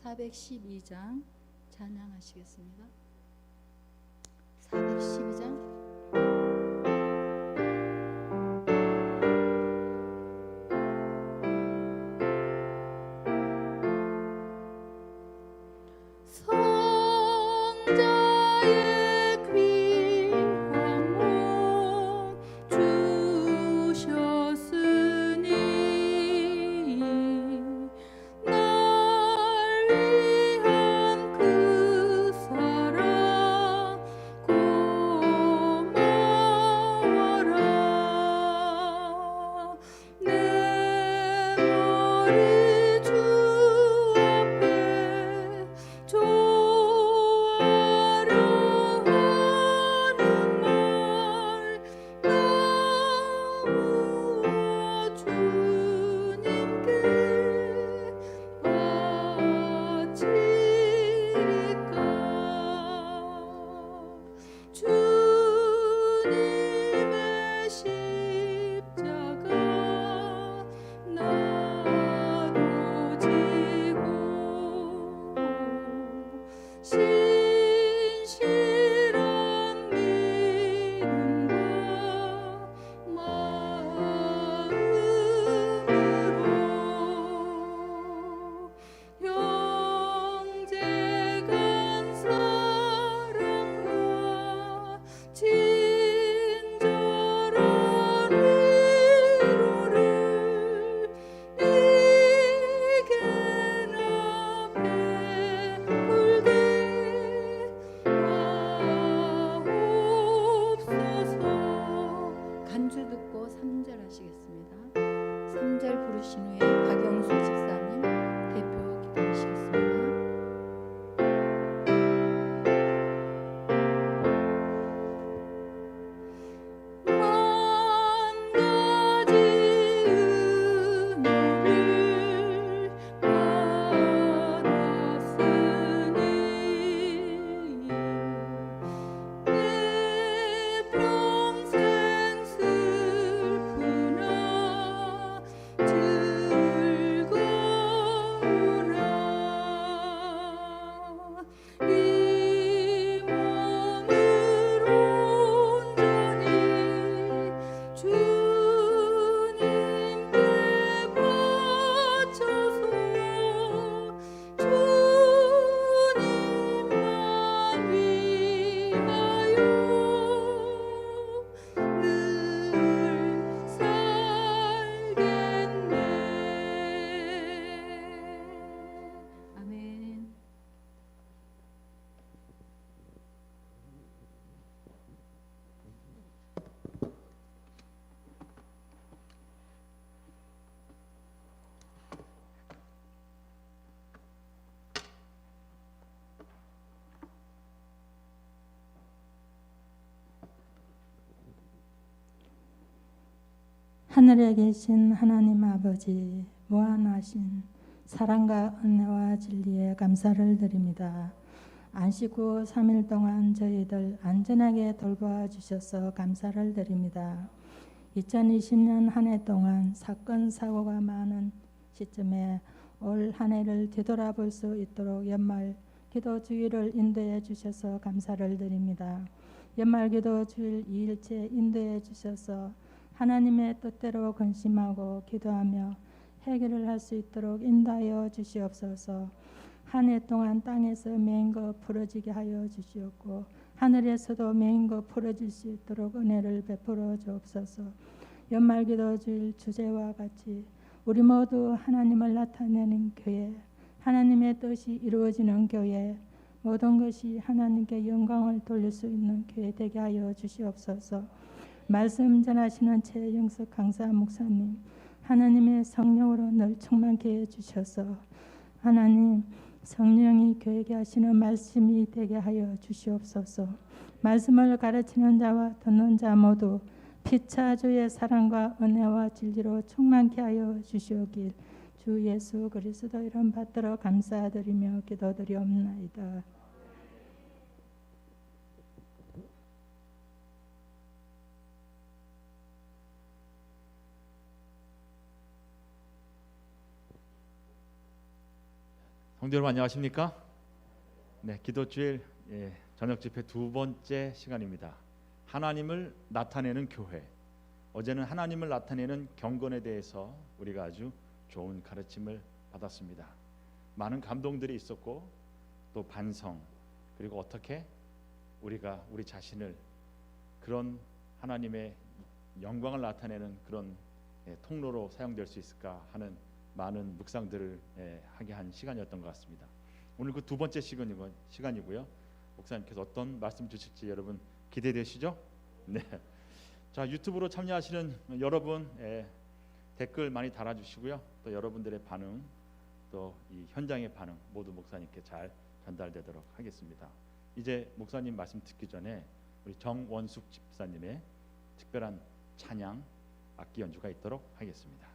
412장 찬양하시겠습니다. 412장 하늘에 계신 하나님 아버지, 무한하신 사랑과 은혜와 진리에 감사를 드립니다. 안식 후 3일 동안 저희들 안전하게 돌보아 주셔서 감사를 드립니다. 2020년 한 해 동안 사건 사고가 많은 시점에 올 한 해를 뒤돌아볼 수 있도록 연말 기도 주일을 인도해 주셔서 감사를 드립니다. 연말 기도 주일 2일째 인도해 주셔서 하나님의 뜻대로 근심하고 기도하며 해결을 할 수 있도록 인도하여 주시옵소서. 한 해 동안 땅에서 메인 것 풀어지게 하여 주시옵고 하늘에서도 메인 것 풀어질 수 있도록 은혜를 베풀어 주옵소서. 연말기도 주일 주제와 같이 우리 모두 하나님을 나타내는 교회, 하나님의 뜻이 이루어지는 교회, 모든 것이 하나님께 영광을 돌릴 수 있는 교회 되게 하여 주시옵소서. 말씀 전하시는 최영석 강사 목사님, 하나님의 성령으로 늘 충만케 해주셔서 하나님 성령이 교회에 하시는 말씀이 되게 하여 주시옵소서. 말씀을 가르치는 자와 듣는 자 모두 피차 주의 사랑과 은혜와 진리로 충만케 하여 주시오길. 주 예수 그리스도 이름 받들어 감사드리며 기도드리옵나이다. 성도 여러분 안녕하십니까? 네, 기도주일 저녁 집회 두 번째 시간입니다. 하나님을 나타내는 교회. 어제는 하나님을 나타내는 경건에 대해서 우리가 아주 좋은 가르침을 받았습니다. 많은 감동들이 있었고 또 반성, 그리고 어떻게 우리가 우리 자신을 그런 하나님의 영광을 나타내는 그런 통로로 사용될 수 있을까 하는 많은 묵상들을 하게 한 시간이었던 것 같습니다. 오늘 그 두 번째 시간이고요. 목사님께서 어떤 말씀 주실지 여러분 기대되시죠? 네. 자, 유튜브로 참여하시는 여러분 댓글 많이 달아주시고요. 또 여러분들의 반응, 또 이 현장의 반응 모두 목사님께 잘 전달되도록 하겠습니다. 이제 목사님 말씀 듣기 전에 우리 정원숙 집사님의 특별한 찬양 악기 연주가 있도록 하겠습니다.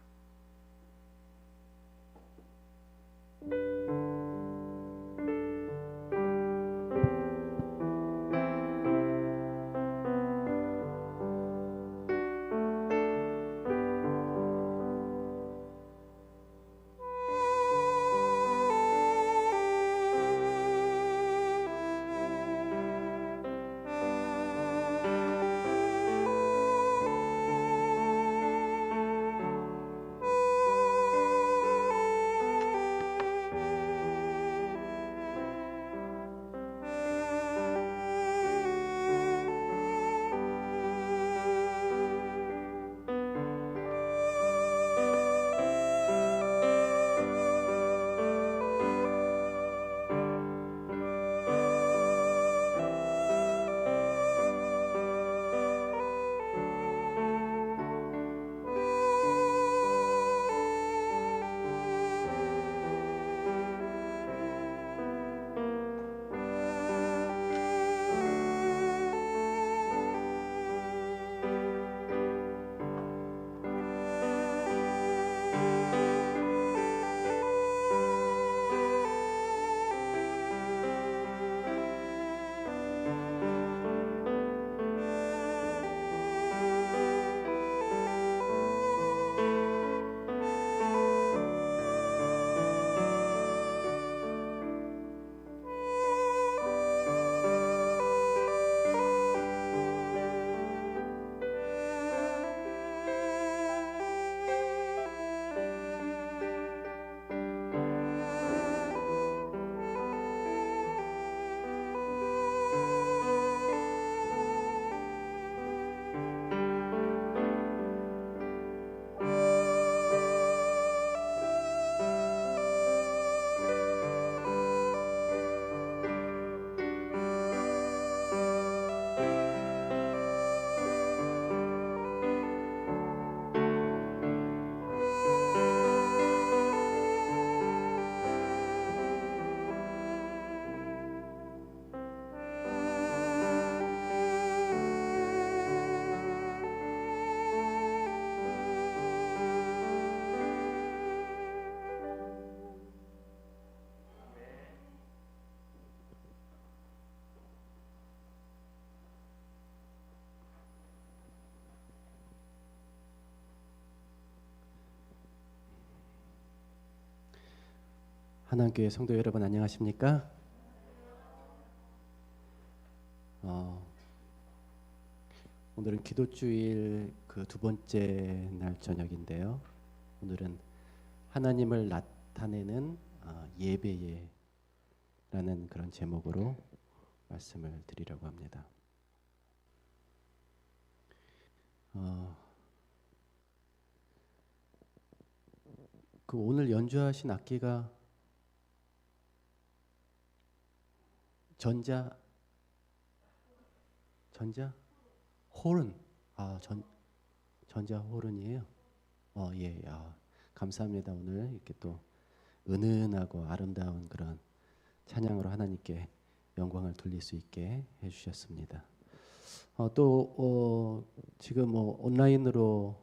하나님교회 성도 여러분 안녕하십니까? 오늘은 기도주일 그 두 번째 날 저녁인데요. 오늘은 하나님을 나타내는 예배예라는 그런 제목으로 말씀을 드리려고 합니다. 그 오늘 연주하신 악기가 전자 호른, 전자 호른이에요. 예, 감사합니다. 오늘 이렇게 또 은은하고 아름다운 그런 찬양으로 하나님께 영광을 돌릴 수 있게 해주셨습니다. 또 지금 온라인으로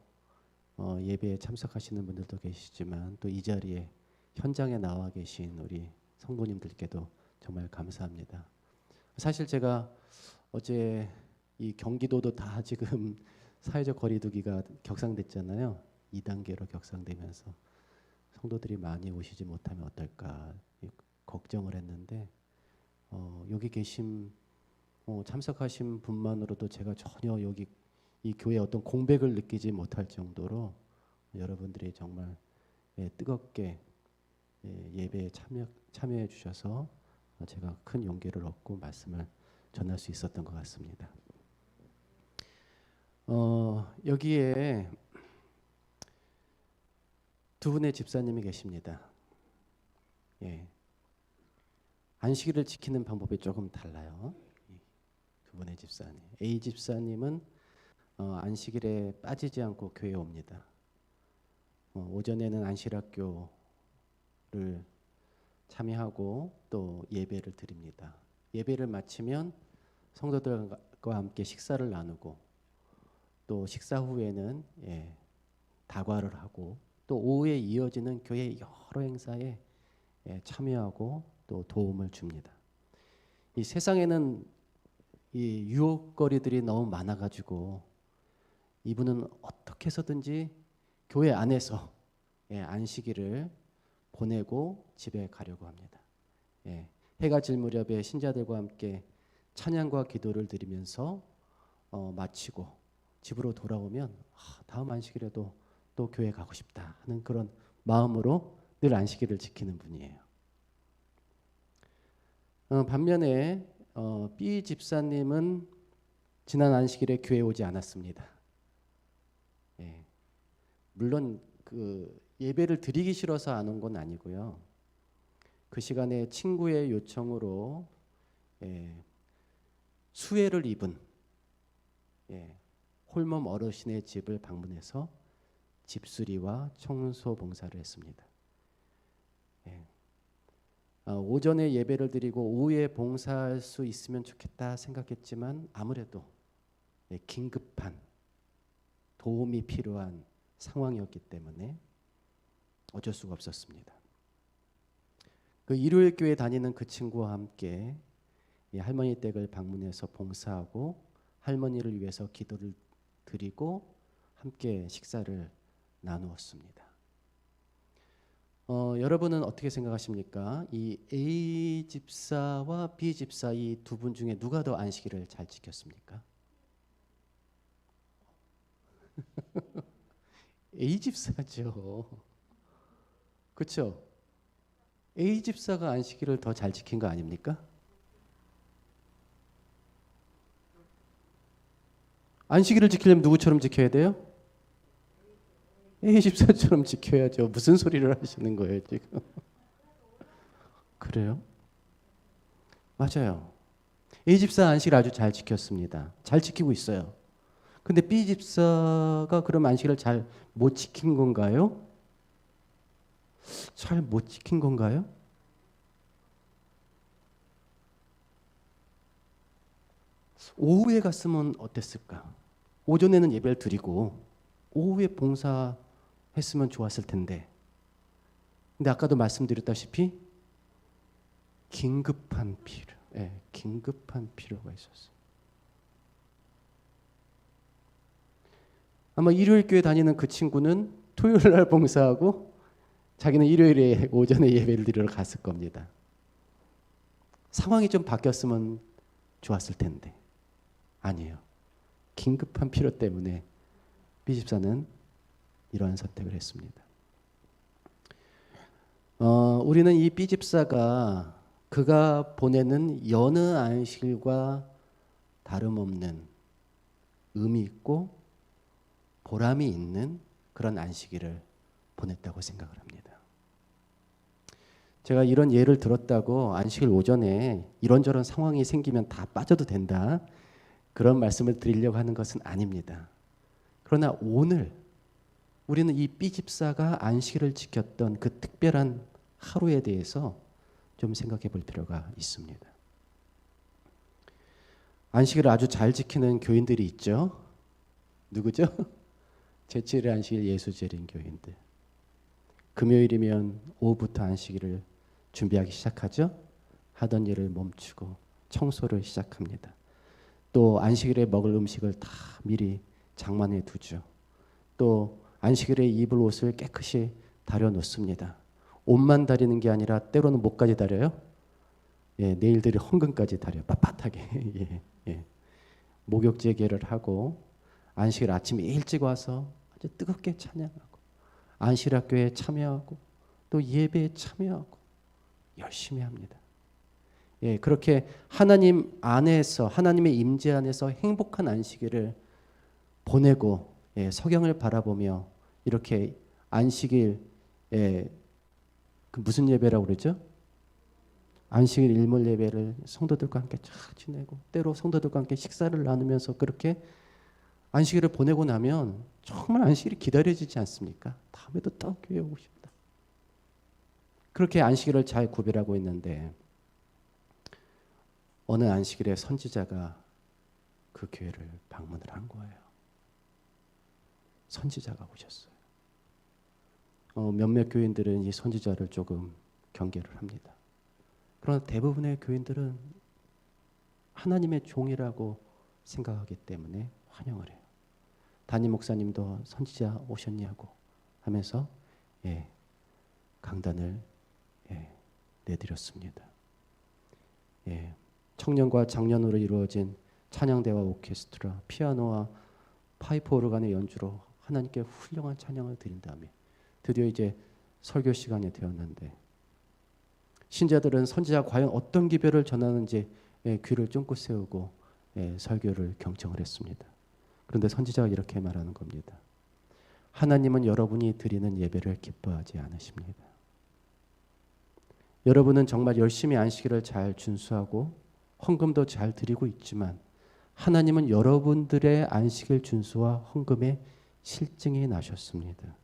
예배에 참석하시는 분들도 계시지만 또 이 자리에 현장에 나와 계신 우리 성도님들께도 정말 감사합니다. 사실 제가 어제 이 경기도도 다 지금 사회적 거리두기가 격상됐잖아요. 2단계로 격상되면서 성도들이 많이 오시지 못하면 어떨까 걱정을 했는데 여기 계신 참석하신 분만으로도 제가 전혀 여기 이 교회의 어떤 공백을 느끼지 못할 정도로 여러분들이 정말 뜨겁게 예배에 참여해 주셔서 제가 큰 용기를 얻고 말씀을 전할 수 있었던 것 같습니다. 여기에 두 분의 집사님이 계십니다. 안식일을 지키는 방법이 조금 달라요. 두 분의 집사님. A 집사님은 안식일에 빠지지 않고 교회에 옵니다. 오전에는 안식학교를 참여하고 또 예배를 드립니다. 예배를 마치면 성도들과 함께 식사를 나누고 또 식사 후에는 다과를 하고 또 오후에 이어지는 교회 여러 행사에 참여하고 또 도움을 줍니다. 이 세상에는 이 유혹거리들이 너무 많아가지고 이분은 어떻게 해서든지 교회 안에서 안식일을 보내고 집에 가려고 합니다. 해가 질 무렵에 신자들과 함께 찬양과 기도를 드리면서 마치고 집으로 돌아오면 다음 안식일에도 또 교회 가고 싶다 하는 그런 마음으로 늘 안식일을 지키는 분이에요. 반면에 B 집사님은 지난 안식일에 교회에 오지 않았습니다. 물론 그 예배를 드리기 싫어서 안 온 건 아니고요. 그 시간에 친구의 요청으로 수혜를 입은 홀몸 어르신의 집을 방문해서 집수리와 청소 봉사를 했습니다. 오전에 예배를 드리고 오후에 봉사할 수 있으면 좋겠다 생각했지만 아무래도 긴급한 도움이 필요한 상황이었기 때문에 어쩔 수가 없었습니다. 그 일요일 교회 다니는 그 친구와 함께 할머니 댁을 방문해서 봉사하고 할머니를 위해서 기도를 드리고 함께 식사를 나누었습니다. 여러분은 어떻게 생각하십니까? 이 A 집사와 B 집사 이 두 분 중에 누가 더 안식일을 잘 지켰습니까? A 집사죠. 그렇죠? A 집사가 안식일을 더 잘 지킨 거 아닙니까? 안식일을 지키려면 누구처럼 지켜야 돼요? A 집사처럼 지켜야죠. 무슨 소리를 하시는 거예요 지금? 그래요? 맞아요. A 집사 안식일 아주 잘 지켰습니다. 잘 지키고 있어요. 근데 B 집사가 그럼 안식일을 잘 못 지킨 건가요? 잘 못 지킨 건가요? 오후에 갔으면 어땠을까? 오전에는 예배를 드리고 오후에 봉사했으면 좋았을 텐데. 근데 아까도 말씀드렸다시피 긴급한 필요가 있었어요. 아마 일요일 교회 다니는 그 친구는 토요일 날 봉사하고 자기는 일요일에 오전에 예배를 드리러 갔을 겁니다. 상황이 좀 바뀌었으면 좋았을 텐데 아니에요. 긴급한 필요 때문에 B 집사는 이러한 선택을 했습니다. 우리는 이 B 집사가 그가 보내는 여느 안식일과 다름없는 의미 있고 보람이 있는 그런 안식일을 보냈다고 생각을 합니다. 제가 이런 예를 들었다고 안식일 오전에 이런저런 상황이 생기면 다 빠져도 된다 그런 말씀을 드리려고 하는 것은 아닙니다. 그러나 오늘 우리는 이 B 집사가 안식일을 지켰던 그 특별한 하루에 대해서 좀 생각해 볼 필요가 있습니다. 안식일을 아주 잘 지키는 교인들이 있죠. 누구죠? 제7일 안식일 예수 제린 교인들. 금요일이면 오후부터 안식일을 준비하기 시작하죠. 하던 일을 멈추고 청소를 시작합니다. 또 안식일에 먹을 음식을 다 미리 장만해 두죠. 또 안식일에 입을 옷을 깨끗이 다려 놓습니다. 옷만 다리는 게 아니라 때로는 목까지 다려요. 예, 네일들이 헌금까지 다려 빳빳하게. 예, 예. 목욕 재개를 하고 안식일 아침에 일찍 와서 아주 뜨겁게 찬양하고 안식일 학교에 참여하고 또 예배에 참여하고 열심히 합니다. 예, 그렇게 하나님 안에서 하나님의 임재 안에서 행복한 안식일을 보내고 예, 석양을 바라보며 이렇게 안식일 그 무슨 예배라고 그러죠? 안식일 일몰 예배를 성도들과 함께 쫙 지내고 때로 성도들과 함께 식사를 나누면서 그렇게 안식일을 보내고 나면 정말 안식일이 기다려지지 않습니까? 다음에도 또 교회 오고 싶다. 그렇게 안식일을 잘 구별하고 있는데 어느 안식일에 선지자가 그 교회를 방문을 한 거예요. 선지자가 오셨어요. 몇몇 교인들은 이 선지자를 조금 경계를 합니다. 그러나 대부분의 교인들은 하나님의 종이라고 생각하기 때문에 환영을 해요. 담임 목사님도 선지자 오셨냐고 하면서 예, 강단을 내드렸습니다. 예, 청년과 장년으로 이루어진 찬양대와 오케스트라, 피아노와 파이프 오르간의 연주로 하나님께 훌륭한 찬양을 드린 다음에 드디어 이제 설교 시간이 되었는데 신자들은 선지자가 과연 어떤 기별을 전하는지 귀를 쫑긋 세우고 설교를 경청을 했습니다. 그런데 선지자가 이렇게 말하는 겁니다. 하나님은 여러분이 드리는 예배를 기뻐하지 않으십니다. 여러분은 정말 열심히 안식일을 잘 준수하고 헌금도 잘 드리고 있지만 하나님은 여러분들의 안식일 준수와 헌금에 실증이 나셨습니다.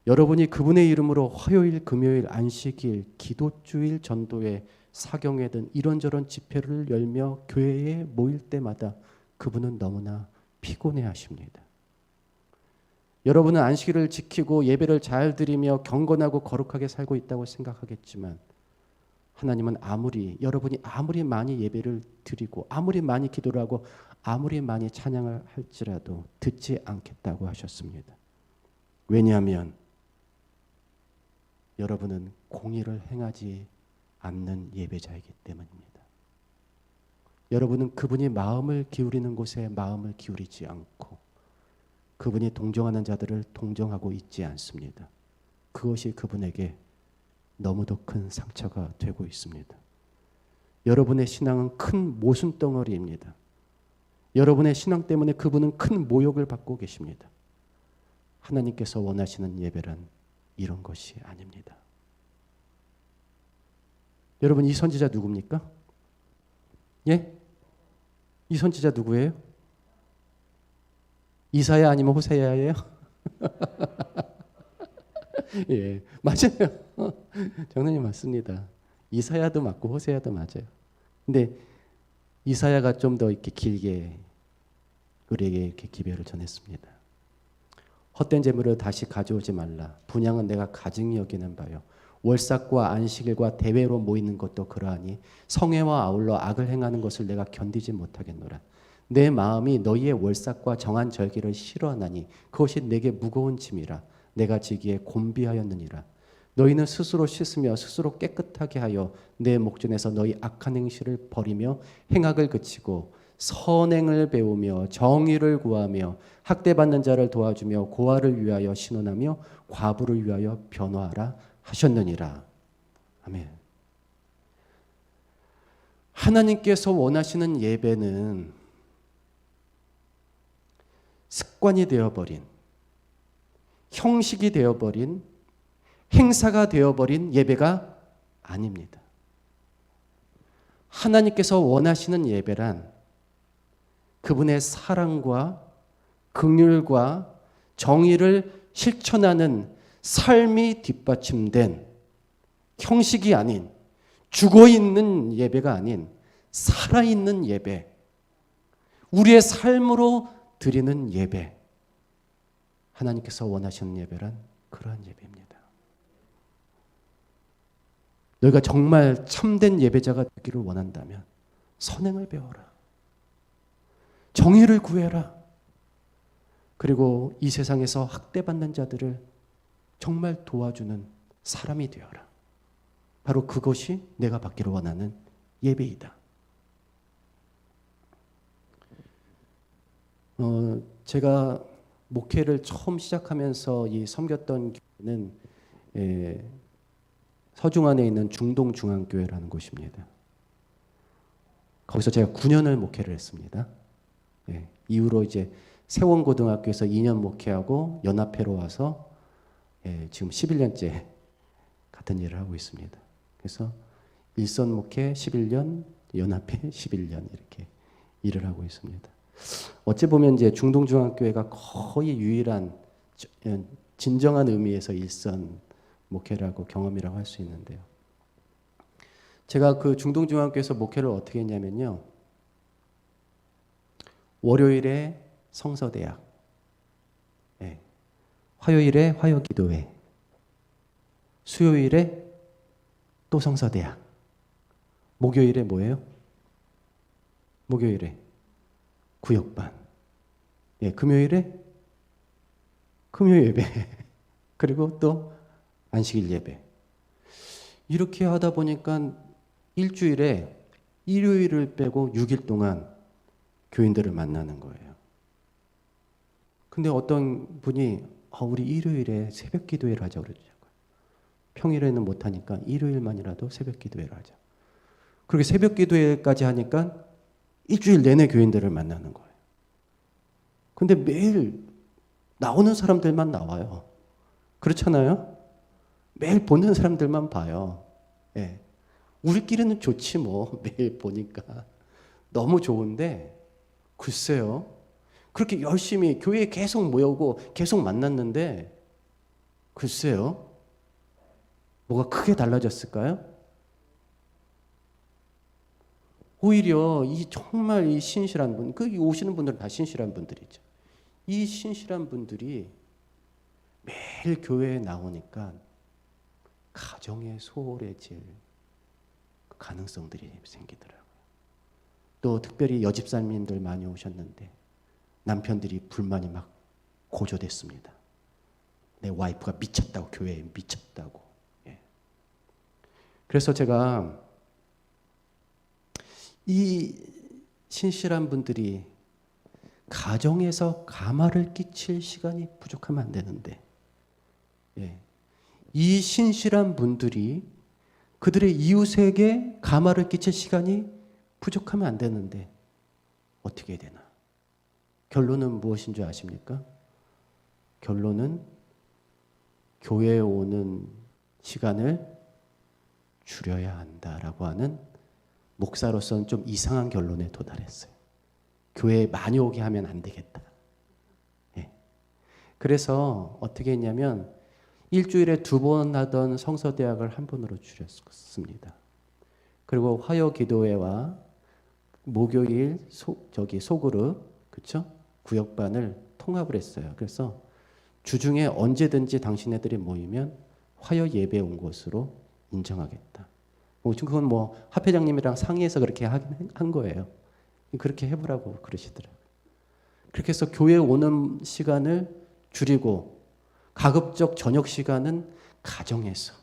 여러분이 그분의 이름으로 화요일, 금요일, 안식일, 기도주일, 전도회, 사경회 등 이런저런 집회를 열며 교회에 모일 때마다 그분은 너무나 피곤해 하십니다. 여러분은 안식일을 지키고 예배를 잘 드리며 경건하고 거룩하게 살고 있다고 생각하겠지만 하나님은 여러분이 아무리 많이 예배를 드리고 아무리 많이 기도를 하고 아무리 많이 찬양을 할지라도 듣지 않겠다고 하셨습니다. 왜냐하면 여러분은 공의를 행하지 않는 예배자이기 때문입니다. 여러분은 그분이 마음을 기울이는 곳에 마음을 기울이지 않고 그분이 동정하는 자들을 동정하고 있지 않습니다. 그것이 그분에게 너무도 큰 상처가 되고 있습니다. 여러분의 신앙은 큰 모순덩어리입니다. 여러분의 신앙 때문에 그분은 큰 모욕을 받고 계십니다. 하나님께서 원하시는 예배란 이런 것이 아닙니다. 여러분 이 선지자 누굽니까? 예? 이 선지자 누구예요? 이사야 아니면 호세아예요? 예, 맞아요. 장로님 맞습니다. 이사야도 맞고 호세아도 맞아요. 근데 이사야가 좀 더 이렇게 길게 우리에게 이렇게 기별을 전했습니다. 헛된 재물을 다시 가져오지 말라. 분향은 내가 가증히 여기는 바요. 월삭과 안식일과 대회로 모이는 것도 그러하니 성회와 아울러 악을 행하는 것을 내가 견디지 못하겠노라. 내 마음이 너희의 월삭과 정한 절기를 싫어하나니 그것이 내게 무거운 짐이라. 내가 지기에 곤비하였느니라. 너희는 스스로 씻으며 스스로 깨끗하게 하여 내 목전에서 너희 악한 행실을 버리며 행악을 그치고 선행을 배우며 정의를 구하며 학대받는 자를 도와주며 고아를 위하여 신원하며 과부를 위하여 변호하라 하셨느니라. 아멘. 하나님께서 원하시는 예배는 습관이 되어버린, 형식이 되어버린, 행사가 되어버린 예배가 아닙니다. 하나님께서 원하시는 예배란 그분의 사랑과 긍휼과 정의를 실천하는 삶이 뒷받침된 형식이 아닌 죽어 있는 예배가 아닌 살아 있는 예배, 우리의 삶으로 드리는 예배, 하나님께서 원하시는 예배란 그러한 예배입니다. 너희가 정말 참된 예배자가 되기를 원한다면 선행을 배워라. 정의를 구해라. 그리고 이 세상에서 학대받는 자들을 정말 도와주는 사람이 되어라. 바로 그것이 내가 받기를 원하는 예배이다. 제가 목회를 처음 시작하면서 이 섬겼던 교회는 서중안에 있는 중동중앙교회라는 곳입니다. 거기서 제가 9년을 목회를 했습니다. 이후로 이제 세원고등학교에서 2년 목회하고 연합회로 와서 지금 11년째 같은 일을 하고 있습니다. 그래서 일선 목회 11년, 연합회 11년 이렇게 일을 하고 있습니다. 어찌 보면 이제 중동중앙교회가 거의 유일한 진정한 의미에서 일선 목회라고 경험이라고 할 수 있는데요. 제가 그 중동중앙교회에서 목회를 어떻게 했냐면요. 월요일에 성서대학, 화요일에 화요기도회, 수요일에 또 성서대학, 목요일에 뭐예요? 목요일에 구역반, 금요일에 금요 예배, 그리고 또 안식일 예배. 이렇게 하다 보니까 일주일에 일요일을 빼고 6일 동안 교인들을 만나는 거예요. 근데 어떤 분이 우리 일요일에 새벽 기도회를 하자 그러더라고요. 평일에는 못하니까 일요일만이라도 새벽 기도회를 하자. 그렇게 새벽 기도회까지 하니까 일주일 내내 교인들을 만나는 거예요. 근데 매일 나오는 사람들만 나와요. 그렇잖아요? 매일 보는 사람들만 봐요. 우리끼리는 좋지 뭐. 매일 보니까. 너무 좋은데 글쎄요. 그렇게 열심히 교회에 계속 모여오고 계속 만났는데 글쎄요. 뭐가 크게 달라졌을까요? 오히려 정말 이 신실한 분, 그 오시는 분들은 다 신실한 분들이죠. 이 신실한 분들이 매일 교회에 나오니까 가정에 소홀해질 가능성들이 생기더라고요. 또 특별히 여집사님들 많이 오셨는데 남편들이 불만이 막 고조됐습니다. 내 와이프가 미쳤다고, 교회에 미쳤다고. 그래서 제가 이 신실한 분들이 가정에서 가마를 끼칠 시간이 부족하면 안 되는데, 이 신실한 분들이 그들의 이웃에게 가마를 끼칠 시간이 부족하면 안 되는데 어떻게 해야 되나? 결론은 무엇인 줄 아십니까? 결론은 교회에 오는 시간을 줄여야 한다라고 하는 목사로서는 좀 이상한 결론에 도달했어요. 교회에 많이 오게 하면 안 되겠다. 그래서 어떻게 했냐면 일주일에 2번 하던 성서대학을 1번으로 줄였습니다. 그리고 화요 기도회와 목요일 소그룹, 그렇죠? 구역반을 통합을 했어요. 그래서 주중에 언제든지 당신네들이 모이면 화요 예배 온 곳으로 인정하겠다. 그건 뭐 합회장님이랑 상의해서 그렇게 한 거예요. 그렇게 해보라고 그러시더라고요. 그렇게 해서 교회에 오는 시간을 줄이고 가급적 저녁 시간은 가정에서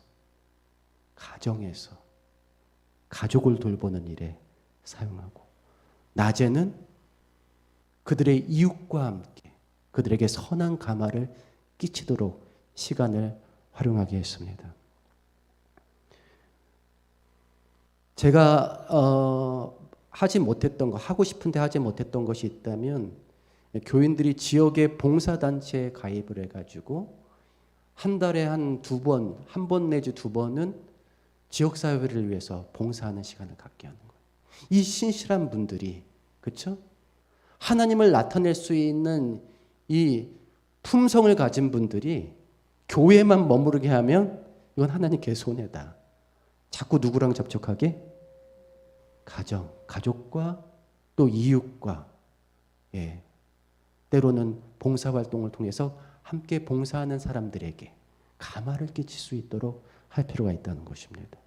가족을 돌보는 일에 사용하고 낮에는 그들의 이웃과 함께 그들에게 선한 가마를 끼치도록 시간을 활용하게 했습니다. 제가 하지 못했던 거, 하고 싶은데 하지 못했던 것이 있다면 교인들이 지역의 봉사단체에 가입을 해가지고 한 달에 한 1번 내지 2번은 지역사회를 위해서 봉사하는 시간을 갖게 하는 거예요. 이 신실한 분들이, 그렇죠? 하나님을 나타낼 수 있는 이 품성을 가진 분들이 교회만 머무르게 하면 이건 하나님께 손해다. 자꾸 누구랑 접촉하게? 가족과 또 이웃과, 때로는 봉사활동을 통해서 함께 봉사하는 사람들에게 감화를 끼칠 수 있도록 할 필요가 있다는 것입니다.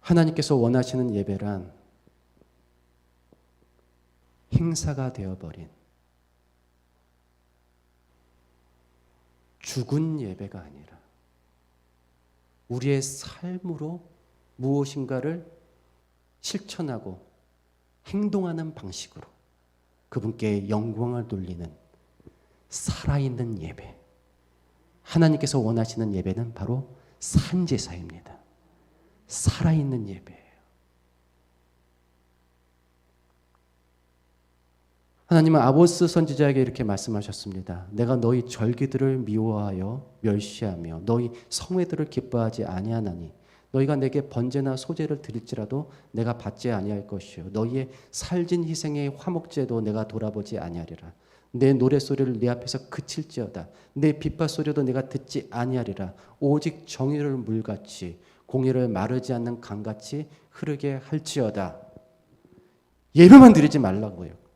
하나님께서 원하시는 예배란 행사가 되어버린 죽은 예배가 아니라 우리의 삶으로 무엇인가를 실천하고 행동하는 방식으로 그분께 영광을 돌리는 살아있는 예배. 하나님께서 원하시는 예배는 바로 산제사입니다. 살아있는 예배예요. 하나님은 아모스 선지자에게 이렇게 말씀하셨습니다. 내가 너희 절기들을 미워하여 멸시하며 너희 성회들을 기뻐하지 아니하나니 너희가 내게 번제나 소제를 드릴지라도 내가 받지 아니할 것이요 너희의 살진 희생의 화목제도 내가 돌아보지 아니하리라. 내 노랫소리를 내 앞에서 그칠지어다. 내 빗발소리도 내가 듣지 아니하리라. 오직 정의를 물같이 공의를 마르지 않는 강같이 흐르게 할지어다. 예배만 드리지 말라고요.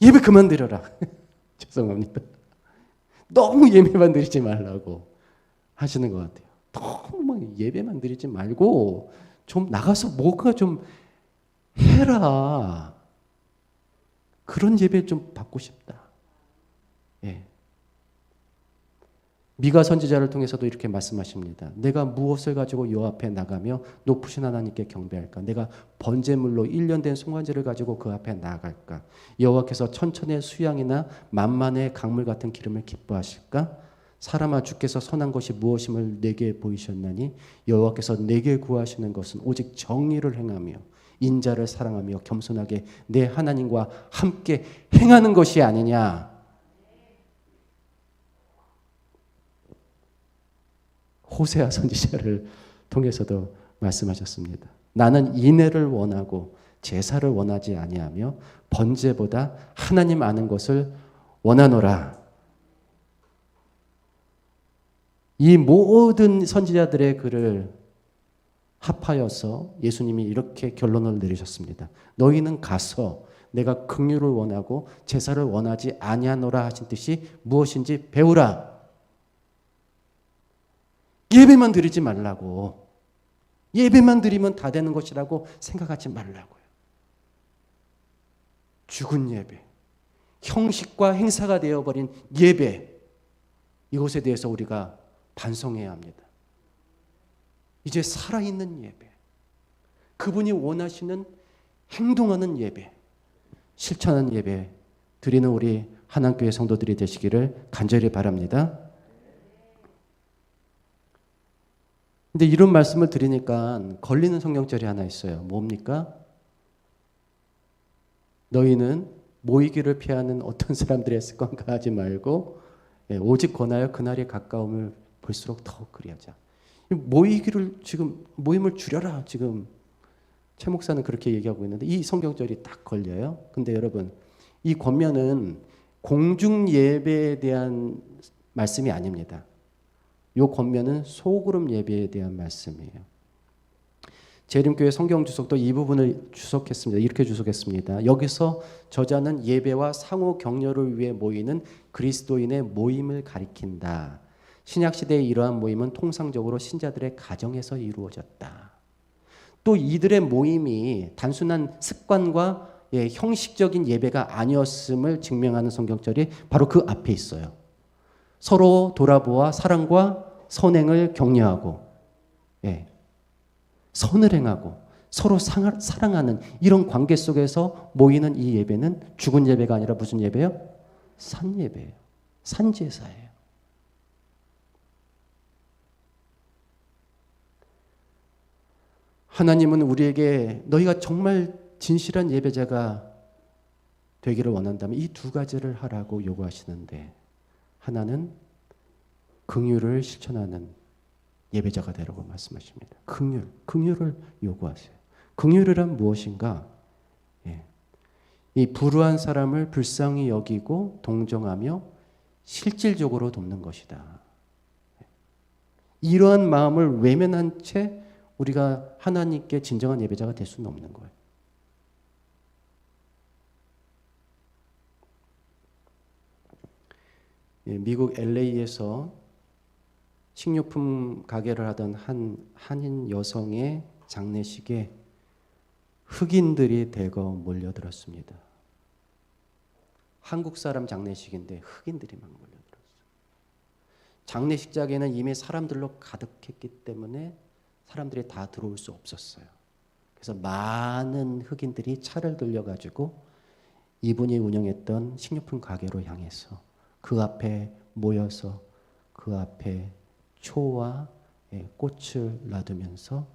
예배 그만 드려라. 죄송합니다. 너무 예배만 드리지 말라고 하시는 것 같아요. 너무 막 예배만 드리지 말고 좀 나가서 뭔가 좀 해라. 그런 예배 좀 받고 싶다. 미가 선지자를 통해서도 이렇게 말씀하십니다. 내가 무엇을 가지고 여호와 앞에 나가며 높으신 하나님께 경배할까? 내가 번제물로 1년 된 송아지를 가지고 그 앞에 나아갈까? 여호와께서 천천의 수양이나 만만의 강물 같은 기름을 기뻐하실까? 사람아 주께서 선한 것이 무엇임을 내게 보이셨나니 여호와께서 내게 구하시는 것은 오직 정의를 행하며 인자를 사랑하며 겸손하게 내 하나님과 함께 행하는 것이 아니냐. 호세아 선지자를 통해서도 말씀하셨습니다. 나는 인애를 원하고 제사를 원하지 아니하며 번제보다 하나님 아는 것을 원하노라. 이 모든 선지자들의 글을 합하여서 예수님이 이렇게 결론을 내리셨습니다. 너희는 가서 내가 긍휼을 원하고 제사를 원하지 아니하노라 하신 뜻이 무엇인지 배우라. 예배만 드리지 말라고. 예배만 드리면 다 되는 것이라고 생각하지 말라고요. 죽은 예배, 형식과 행사가 되어버린 예배, 이것에 대해서 우리가 반성해야 합니다. 이제 살아있는 예배, 그분이 원하시는 행동하는 예배, 실천하는 예배 드리는 우리 한안교회 성도들이 되시기를 간절히 바랍니다. 근데 이런 말씀을 드리니까 걸리는 성경절이 하나 있어요. 뭡니까? 너희는 모이기를 피하는 어떤 사람들의 습관과 하지 말고 오직 권하여 그날이 가까움을 볼수록 더욱 그리하자. 모이기를 지금 모임을 줄여라. 지금 최 목사는 그렇게 얘기하고 있는데 이 성경절이 딱 걸려요. 근데 여러분 이 권면은 공중 예배에 대한 말씀이 아닙니다. 이 권면은 소그룹 예배에 대한 말씀이에요. 재림교회 성경 주석도 이 부분을 주석했습니다. 이렇게 주석했습니다. 여기서 저자는 예배와 상호 격려를 위해 모이는 그리스도인의 모임을 가리킨다. 신약시대의 이러한 모임은 통상적으로 신자들의 가정에서 이루어졌다. 또 이들의 모임이 단순한 습관과 형식적인 예배가 아니었음을 증명하는 성경절이 바로 그 앞에 있어요. 서로 돌아보아 사랑과 선행을 격려하고 선을 행하고 서로 사랑하는 이런 관계 속에서 모이는 이 예배는 죽은 예배가 아니라 무슨 예배예요? 산 예배예요. 산제사예요. 하나님은 우리에게 너희가 정말 진실한 예배자가 되기를 원한다면 이 두 가지를 하라고 요구하시는데 하나는 긍휼을 실천하는 예배자가 되라고 말씀하십니다. 긍휼을 요구하세요. 긍휼이란 무엇인가? 이 불우한 사람을 불쌍히 여기고 동정하며 실질적으로 돕는 것이다. 이러한 마음을 외면한 채 우리가 하나님께 진정한 예배자가 될 수는 없는 거예요. 미국 LA에서 식료품 가게를 하던 한 한인 여성의 장례식에 흑인들이 대거 몰려들었습니다. 한국 사람 장례식인데 흑인들이 막 몰려들었어요. 장례식장에는 이미 사람들로 가득했기 때문에 사람들이 다 들어올 수 없었어요. 그래서 많은 흑인들이 차를 돌려가지고 이분이 운영했던 식료품 가게로 향해서 그 앞에 모여서 그 앞에 초와 꽃을 놔두면서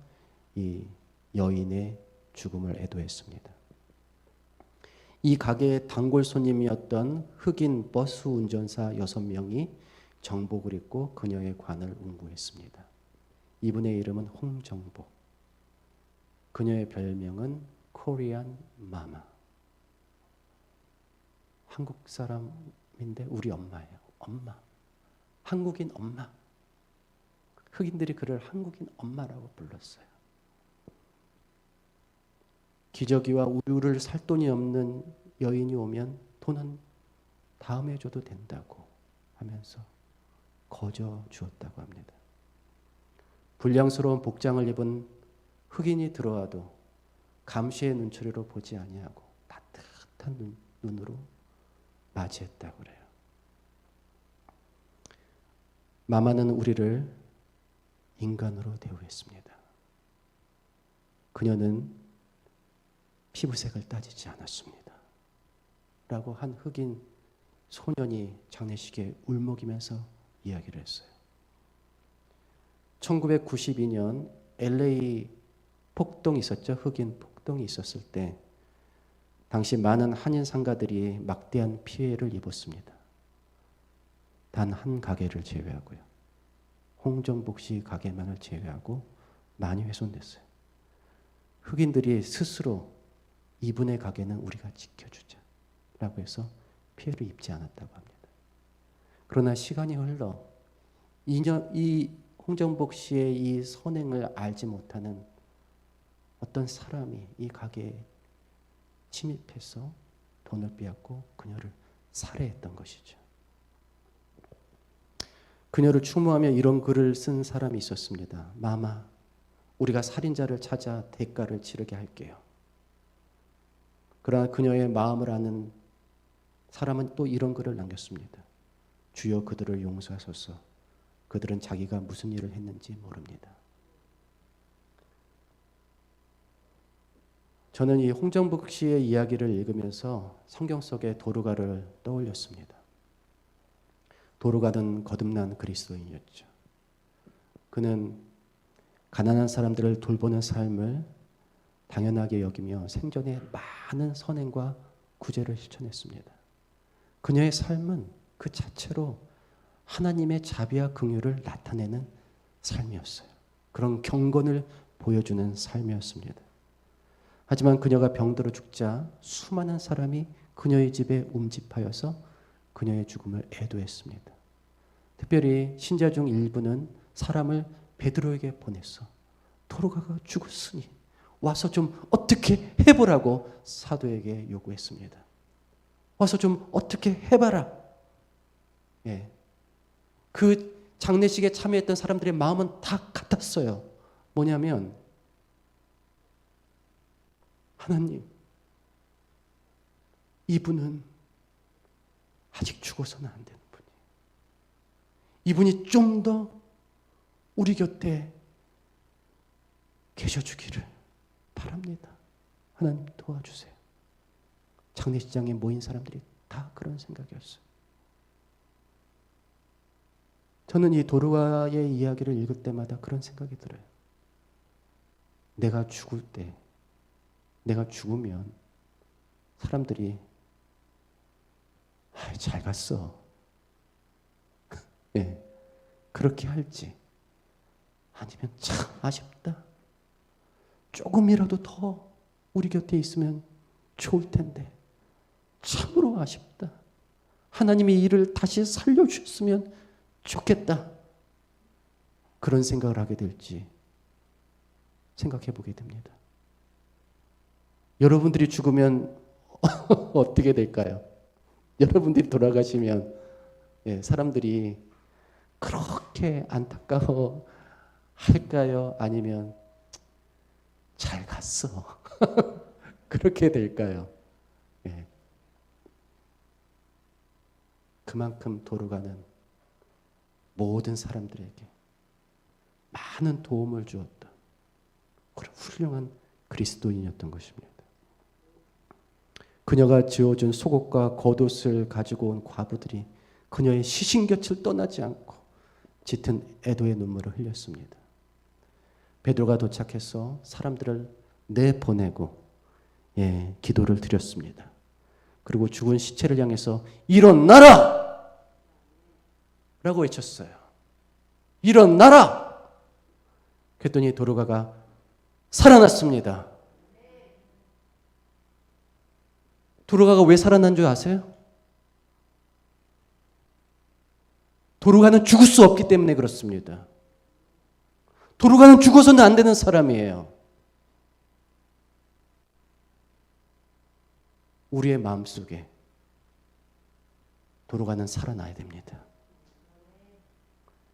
이 여인의 죽음을 애도했습니다. 이 가게의 단골 손님이었던 흑인 버스 운전사 6명이 정복을 입고 그녀의 관을 운구했습니다. 이분의 이름은 홍정복. 그녀의 별명은 코리안 마마. 한국 사람인데 우리 엄마예요. 엄마. 한국인 엄마. 흑인들이 그를 한국인 엄마라고 불렀어요. 기저귀와 우유를 살 돈이 없는 여인이 오면 돈은 다음에 줘도 된다고 하면서 거저 주었다고 합니다. 불량스러운 복장을 입은 흑인이 들어와도 감시의 눈초리로 보지 아니하고 따뜻한 눈으로 맞이했다고 그래요. 마마는 우리를 인간으로 대우했습니다. 그녀는 피부색을 따지지 않았습니다. 라고 한 흑인 소년이 장례식에 울먹이면서 이야기를 했어요. 1992년 LA 폭동이 있었죠. 흑인 폭동이 있었을 때 당시 많은 한인 상가들이 막대한 피해를 입었습니다. 단 한 가게를 제외하고요. 홍정복 씨 가게만을 제외하고 많이 훼손됐어요. 흑인들이 스스로 이분의 가게는 우리가 지켜주자 라고 해서 피해를 입지 않았다고 합니다. 그러나 시간이 흘러 이 홍정복 씨의 이 선행을 알지 못하는 어떤 사람이 이 가게에 침입해서 돈을 빼앗고 그녀를 살해했던 것이죠. 그녀를 추모하며 이런 글을 쓴 사람이 있었습니다. 마마, 우리가 살인자를 찾아 대가를 치르게 할게요. 그러나 그녀의 마음을 아는 사람은 또 이런 글을 남겼습니다. 주여 그들을 용서하소서. 그들은 자기가 무슨 일을 했는지 모릅니다. 저는 이 홍정복 씨의 이야기를 읽으면서 성경 속의 도르가를 떠올렸습니다. 도르가는 거듭난 그리스도인이었죠. 그는 가난한 사람들을 돌보는 삶을 당연하게 여기며 생전에 많은 선행과 구제를 실천했습니다. 그녀의 삶은 그 자체로 하나님의 자비와 긍휼을 나타내는 삶이었어요. 그런 경건을 보여주는 삶이었습니다. 하지만 그녀가 병들어 죽자 수많은 사람이 그녀의 집에 움집하여서 그녀의 죽음을 애도했습니다. 특별히 신자 중 일부는 사람을 베드로에게 보냈어. 도르가가 죽었으니 와서 좀 어떻게 해보라고 사도에게 요구했습니다. 와서 좀 어떻게 해봐라. 예. 그 장례식에 참여했던 사람들의 마음은 다 같았어요. 뭐냐면 하나님, 이분은 아직 죽어서는 안 되는 분이에요. 이분이 좀 더 우리 곁에 계셔주기를 바랍니다. 하나님 도와주세요. 장례식장에 모인 사람들이 다 그런 생각이었어요. 저는 이 도르가의 이야기를 읽을 때마다 그런 생각이 들어요. 내가 죽을 때, 내가 죽으면 사람들이 잘 갔어. 네, 그렇게 할지 아니면 참 아쉽다. 조금이라도 더 우리 곁에 있으면 좋을 텐데 참으로 아쉽다. 하나님이 이를 다시 살려주셨으면 좋겠다. 그런 생각을 하게 될지 생각해 보게 됩니다. 여러분들이 죽으면 어떻게 될까요? 여러분들이 돌아가시면 사람들이 그렇게 안타까워 할까요? 아니면 잘 갔어. 그렇게 될까요? 그만큼 도로 가는 모든 사람들에게 많은 도움을 주었던 그런 훌륭한 그리스도인이었던 것입니다. 그녀가 지어준 속옷과 겉옷을 가지고 온 과부들이 그녀의 시신곁을 떠나지 않고 짙은 애도의 눈물을 흘렸습니다. 베드로가 도착해서 사람들을 내보내고 기도를 드렸습니다. 그리고 죽은 시체를 향해서 일어나라! 라고 외쳤어요. 일어나라! 그랬더니 도르가가 살아났습니다. 도르가가 왜 살아난 줄 아세요? 도르가는 죽을 수 없기 때문에 그렇습니다. 도르가는 죽어서는 안 되는 사람이에요. 우리의 마음속에 도르가는 살아나야 됩니다.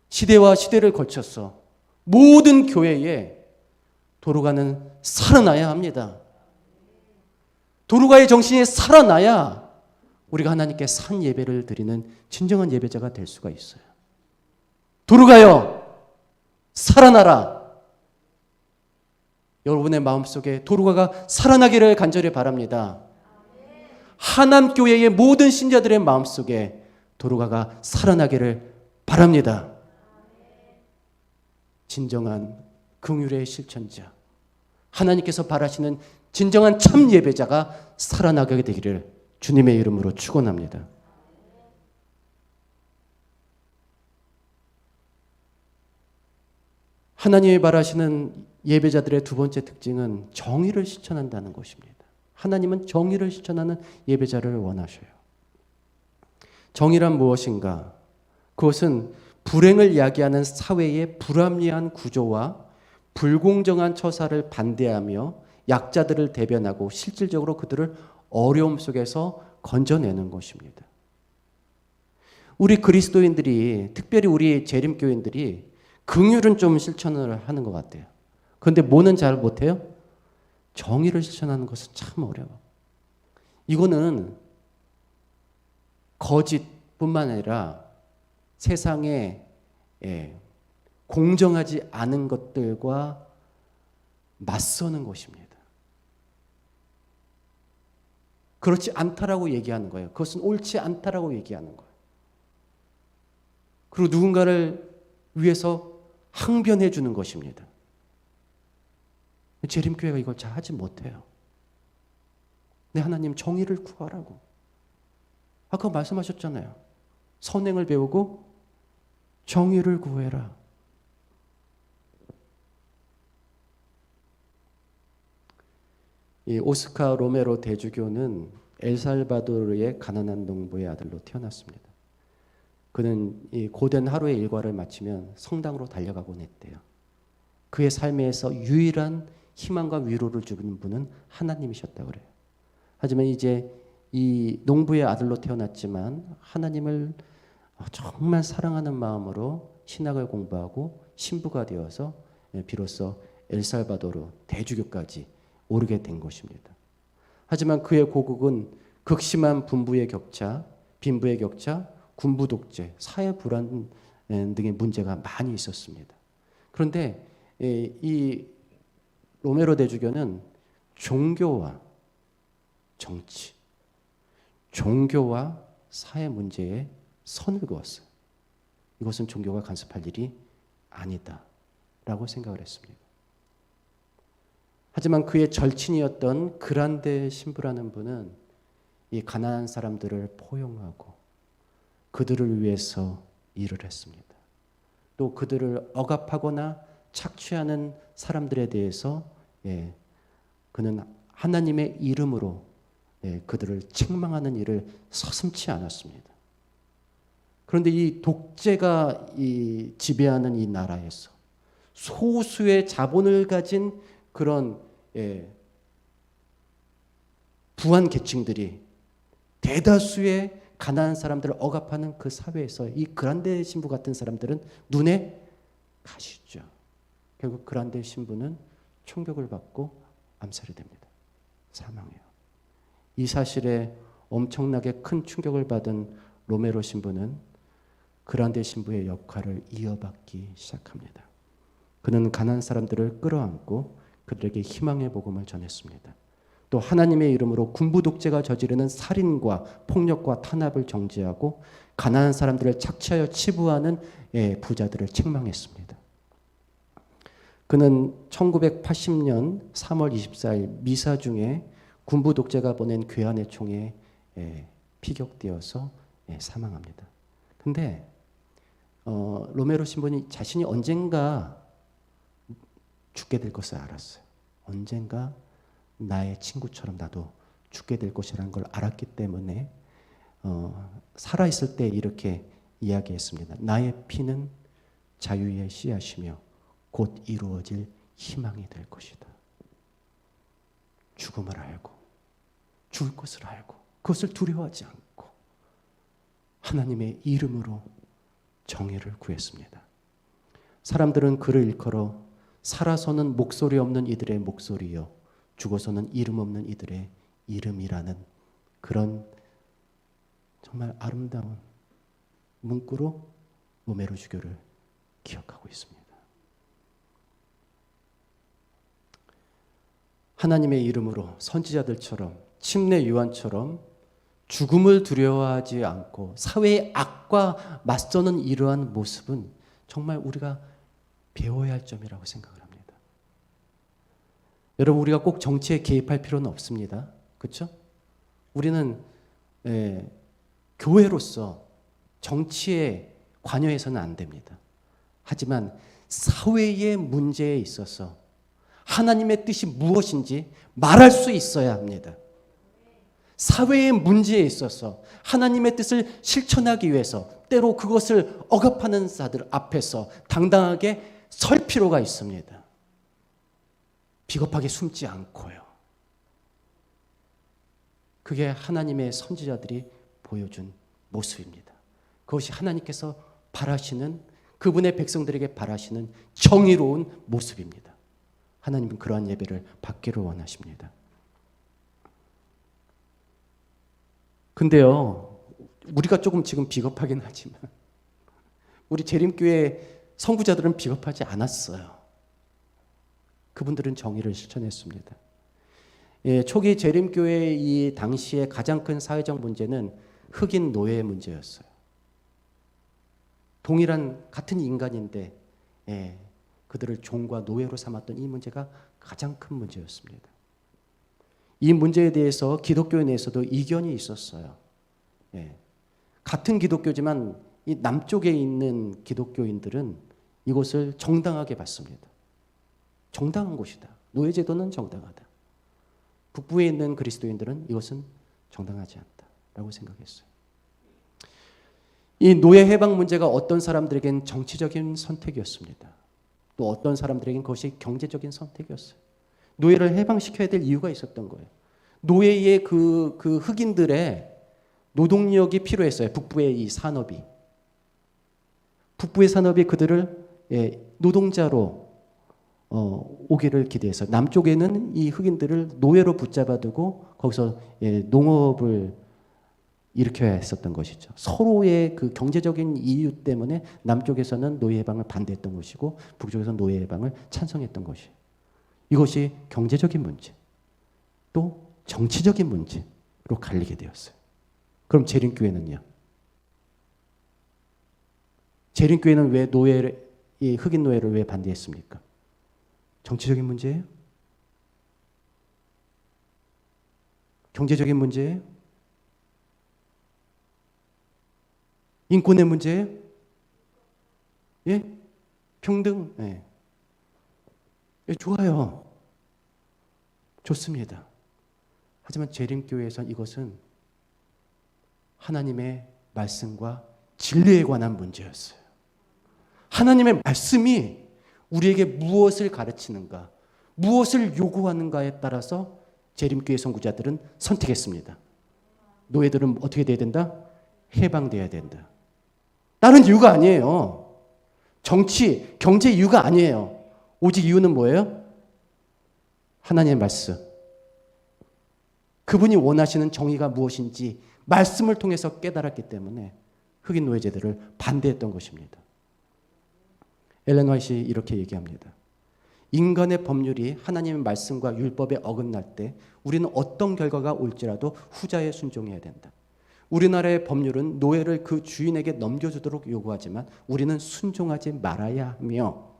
시대와 시대를 거쳐서 모든 교회에 도르가는 살아나야 합니다. 도르가의 정신이 살아나야 우리가 하나님께 산 예배를 드리는 진정한 예배자가 될 수가 있어요. 도르가요, 살아나라. 여러분의 마음속에 도르가가 살아나기를 간절히 바랍니다. 하남교회의 모든 신자들의 마음속에 도르가가 살아나기를 바랍니다. 진정한 긍휼의 실천자, 하나님께서 바라시는 진정한 참 예배자가 살아나게 되기를 주님의 이름으로 축원합니다. 하나님이 바라시는 예배자들의 두 번째 특징은 정의를 실천한다는 것입니다. 하나님은 정의를 실천하는 예배자를 원하셔요. 정의란 무엇인가? 그것은 불행을 야기하는 사회의 불합리한 구조와 불공정한 처사를 반대하며 약자들을 대변하고 실질적으로 그들을 어려움 속에서 건져내는 것입니다. 우리 그리스도인들이, 특별히 우리 재림교인들이 긍휼은 좀 실천을 하는 것 같아요. 그런데 뭐는 잘 못해요? 정의를 실천하는 것은 참 어려워. 이거는 거짓뿐만 아니라 세상에 공정하지 않은 것들과 맞서는 것입니다. 그렇지 않다라고 얘기하는 거예요. 그것은 옳지 않다라고 얘기하는 거예요. 그리고 누군가를 위해서 항변해 주는 것입니다. 재림교회가 이걸 잘 하지 못해요. 내 하나님 정의를 구하라고. 아까 말씀하셨잖아요. 선행을 배우고 정의를 구해라. 이 오스카 로메로 대주교는 엘살바도르의 가난한 농부의 아들로 태어났습니다. 그는 이 고된 하루의 일과를 마치면 성당으로 달려가곤 했대요. 그의 삶에서 유일한 희망과 위로를 주는 분은 하나님이셨다고 그래요. 하지만 이제 이 농부의 아들로 태어났지만 하나님을 정말 사랑하는 마음으로 신학을 공부하고 신부가 되어서 비로소 엘살바도르 대주교까지 오르게 된 것입니다. 하지만 그의 고국은 극심한 분부의 격차, 빈부의 격차, 군부 독재, 사회 불안 등의 문제가 많이 있었습니다. 그런데 이 로메로 대주교는 종교와 정치, 종교와 사회 문제에 선을 그었어요. 이것은 종교가 간섭할 일이 아니다라고 생각을 했습니다. 하지만 그의 절친이었던 그란데 신부라는 분은 이 가난한 사람들을 포용하고 그들을 위해서 일을 했습니다. 또 그들을 억압하거나 착취하는 사람들에 대해서 그는 하나님의 이름으로 그들을 책망하는 일을 서슴지 않았습니다. 그런데 이 독재가 지배하는 이 나라에서 소수의 자본을 가진 그런 부한 계층들이 대다수의 가난한 사람들을 억압하는 그 사회에서 이 그란데 신부 같은 사람들은 눈에 가시죠. 결국 그란데 신부는 총격을 받고 암살이 됩니다. 사망해요. 이 사실에 엄청나게 큰 충격을 받은 로메로 신부는 그란데 신부의 역할을 이어받기 시작합니다. 그는 가난한 사람들을 끌어안고 그들에게 희망의 복음을 전했습니다. 또 하나님의 이름으로 군부 독재가 저지르는 살인과 폭력과 탄압을 정지하고 가난한 사람들을 착취하여 치부하는 부자들을 책망했습니다. 그는 1980년 3월 24일 미사 중에 군부 독재가 보낸 괴한의 총에 피격되어서 사망합니다. 근데 로메로 신부는 자신이 언젠가 죽게 될 것을 알았어요. 언젠가 나의 친구처럼 나도 죽게 될 것이라는 걸 알았기 때문에 살아있을 때 이렇게 이야기했습니다. 나의 피는 자유의 씨앗이며 곧 이루어질 희망이 될 것이다. 죽음을 알고 죽을 것을 알고 그것을 두려워하지 않고 하나님의 이름으로 정의를 구했습니다. 사람들은 그를 일컬어 살아서는 목소리 없는 이들의 목소리요 죽어서는 이름 없는 이들의 이름이라는 그런 정말 아름다운 문구로 로메로 주교를 기억하고 있습니다. 하나님의 이름으로 선지자들처럼 침례 요한처럼 죽음을 두려워하지 않고 사회의 악과 맞서는 이러한 모습은 정말 우리가 배워야 할 점이라고 생각을 합니다. 여러분 우리가 꼭 정치에 개입할 필요는 없습니다. 그렇죠? 우리는 교회로서 정치에 관여해서는 안 됩니다. 하지만 사회의 문제에 있어서 하나님의 뜻이 무엇인지 말할 수 있어야 합니다. 사회의 문제에 있어서 하나님의 뜻을 실천하기 위해서 때로 그것을 억압하는 자들 앞에서 당당하게 설 필요가 있습니다. 비겁하게 숨지 않고요. 그게 하나님의 선지자들이 보여준 모습입니다. 그것이 하나님께서 바라시는 그분의 백성들에게 바라시는 정의로운 모습입니다. 하나님은 그러한 예배를 받기를 원하십니다. 근데요, 우리가 조금 지금 비겁하긴 하지만 우리 재림교회 선구자들은 비겁하지 않았어요. 그분들은 정의를 실천했습니다. 초기 재림교회의 이 당시에 가장 큰 사회적 문제는 흑인 노예 문제였어요. 동일한 같은 인간인데 그들을 종과 노예로 삼았던 이 문제가 가장 큰 문제였습니다. 이 문제에 대해서 기독교 내에서도 이견이 있었어요. 같은 기독교지만 이 남쪽에 있는 기독교인들은 이것을 정당하게 봤습니다. 정당한 곳이다. 노예제도는 정당하다. 북부에 있는 그리스도인들은 이것은 정당하지 않다라고 생각했어요. 이 노예 해방 문제가 어떤 사람들에겐 정치적인 선택이었습니다. 또 어떤 사람들에겐 그것이 경제적인 선택이었어요. 노예를 해방시켜야 될 이유가 있었던 거예요. 노예의 그 흑인들의 노동력이 필요했어요. 북부의 이 산업이. 북부의 산업이 그들을 노동자로 오기를 기대해서 남쪽에는 이 흑인들을 노예로 붙잡아두고 거기서 농업을 일으켜야 했었던 것이죠. 서로의 그 경제적인 이유 때문에 남쪽에서는 노예 해방을 반대했던 것이고 북쪽에서는 노예 해방을 찬성했던 것이에요. 이것이 경제적인 문제 또 정치적인 문제로 갈리게 되었어요. 그럼 재림교회는요? 재림교회는 왜 이 흑인 노예를 왜 반대했습니까? 정치적인 문제예요? 경제적인 문제예요? 인권의 문제예요? 예? 평등? 예. 예, 좋아요. 좋습니다. 하지만 재림교회에선 이것은 하나님의 말씀과 진리에 관한 문제였어요. 하나님의 말씀이 우리에게 무엇을 가르치는가, 무엇을 요구하는가에 따라서 재림교회 선구자들은 선택했습니다. 노예들은 어떻게 돼야 된다? 해방돼야 된다. 다른 이유가 아니에요. 정치, 경제 이유가 아니에요. 오직 이유는 뭐예요? 하나님의 말씀. 그분이 원하시는 정의가 무엇인지 말씀을 통해서 깨달았기 때문에 흑인 노예제도를 반대했던 것입니다. 엘렌 화이트이 이렇게 얘기합니다. 인간의 법률이 하나님의 말씀과 율법에 어긋날 때 우리는 어떤 결과가 올지라도 후자에 순종해야 된다. 우리나라의 법률은 노예를 그 주인에게 넘겨주도록 요구하지만 우리는 순종하지 말아야 하며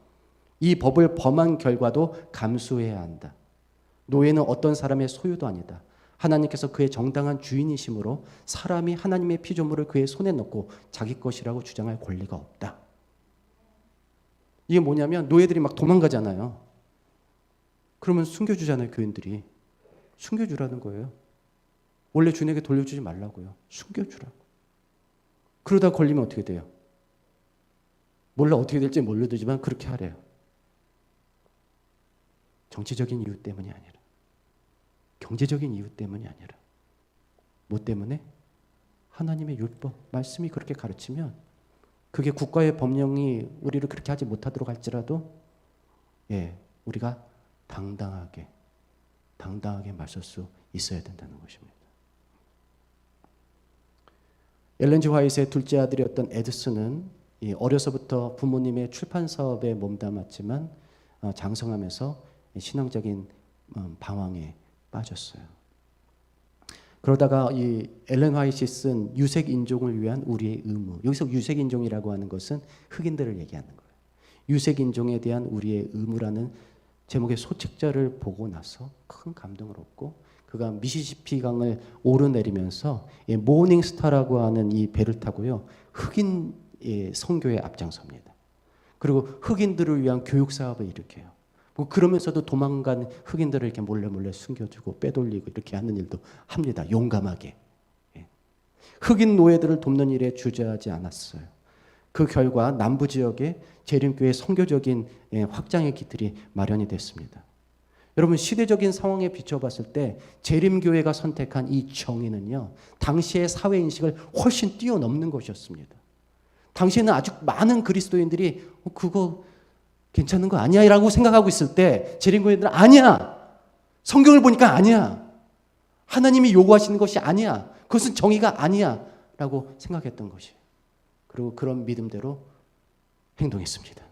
이 법을 범한 결과도 감수해야 한다. 노예는 어떤 사람의 소유도 아니다. 하나님께서 그의 정당한 주인이시므로 사람이 하나님의 피조물을 그의 손에 넣고 자기 것이라고 주장할 권리가 없다. 이게 뭐냐면 노예들이 막 도망가잖아요. 그러면 숨겨주잖아요. 교인들이. 숨겨주라는 거예요. 원래 주인에게 돌려주지 말라고요. 숨겨주라고. 그러다 걸리면 어떻게 돼요? 몰라 어떻게 될지 모르지만 그렇게 하래요. 정치적인 이유 때문이 아니라 경제적인 이유 때문이 아니라 뭐 때문에? 하나님의 율법, 말씀이 그렇게 가르치면 그게 국가의 법령이 우리를 그렇게 하지 못하도록 할지라도 우리가 당당하게 맞설 수 있어야 된다는 것입니다. 엘렌 G 화이트의 둘째 아들이었던 에드슨은 어려서부터 부모님의 출판 사업에 몸담았지만 장성하면서 신앙적인 방황에 빠졌어요. 그러다가 이 엘렌 화이트이 쓴 유색 인종을 위한 우리의 의무. 여기서 유색 인종이라고 하는 것은 흑인들을 얘기하는 거예요. 유색 인종에 대한 우리의 의무라는 제목의 소책자를 보고 나서 큰 감동을 얻고 그가 미시시피 강을 오르내리면서 모닝스타라고 하는 이 배를 타고요. 흑인 선교에 앞장섭니다. 그리고 흑인들을 위한 교육 사업을 일으켜요. 그러면서도 도망간 흑인들을 이렇게 몰래 숨겨주고 빼돌리고 이렇게 하는 일도 합니다. 용감하게. 흑인 노예들을 돕는 일에 주저하지 않았어요. 그 결과 남부 지역에 재림교회 선교적인 확장의 기틀이 마련이 됐습니다. 여러분 시대적인 상황에 비춰봤을 때 재림교회가 선택한 이 정의는요. 당시의 사회인식을 훨씬 뛰어넘는 것이었습니다. 당시에는 아주 많은 그리스도인들이 그거 괜찮은 거 아니야? 라고 생각하고 있을 때 재림교회들은 아니야. 성경을 보니까 아니야. 하나님이 요구하시는 것이 아니야. 그것은 정의가 아니야. 라고 생각했던 것이에요. 그리고 그런 믿음대로 행동했습니다.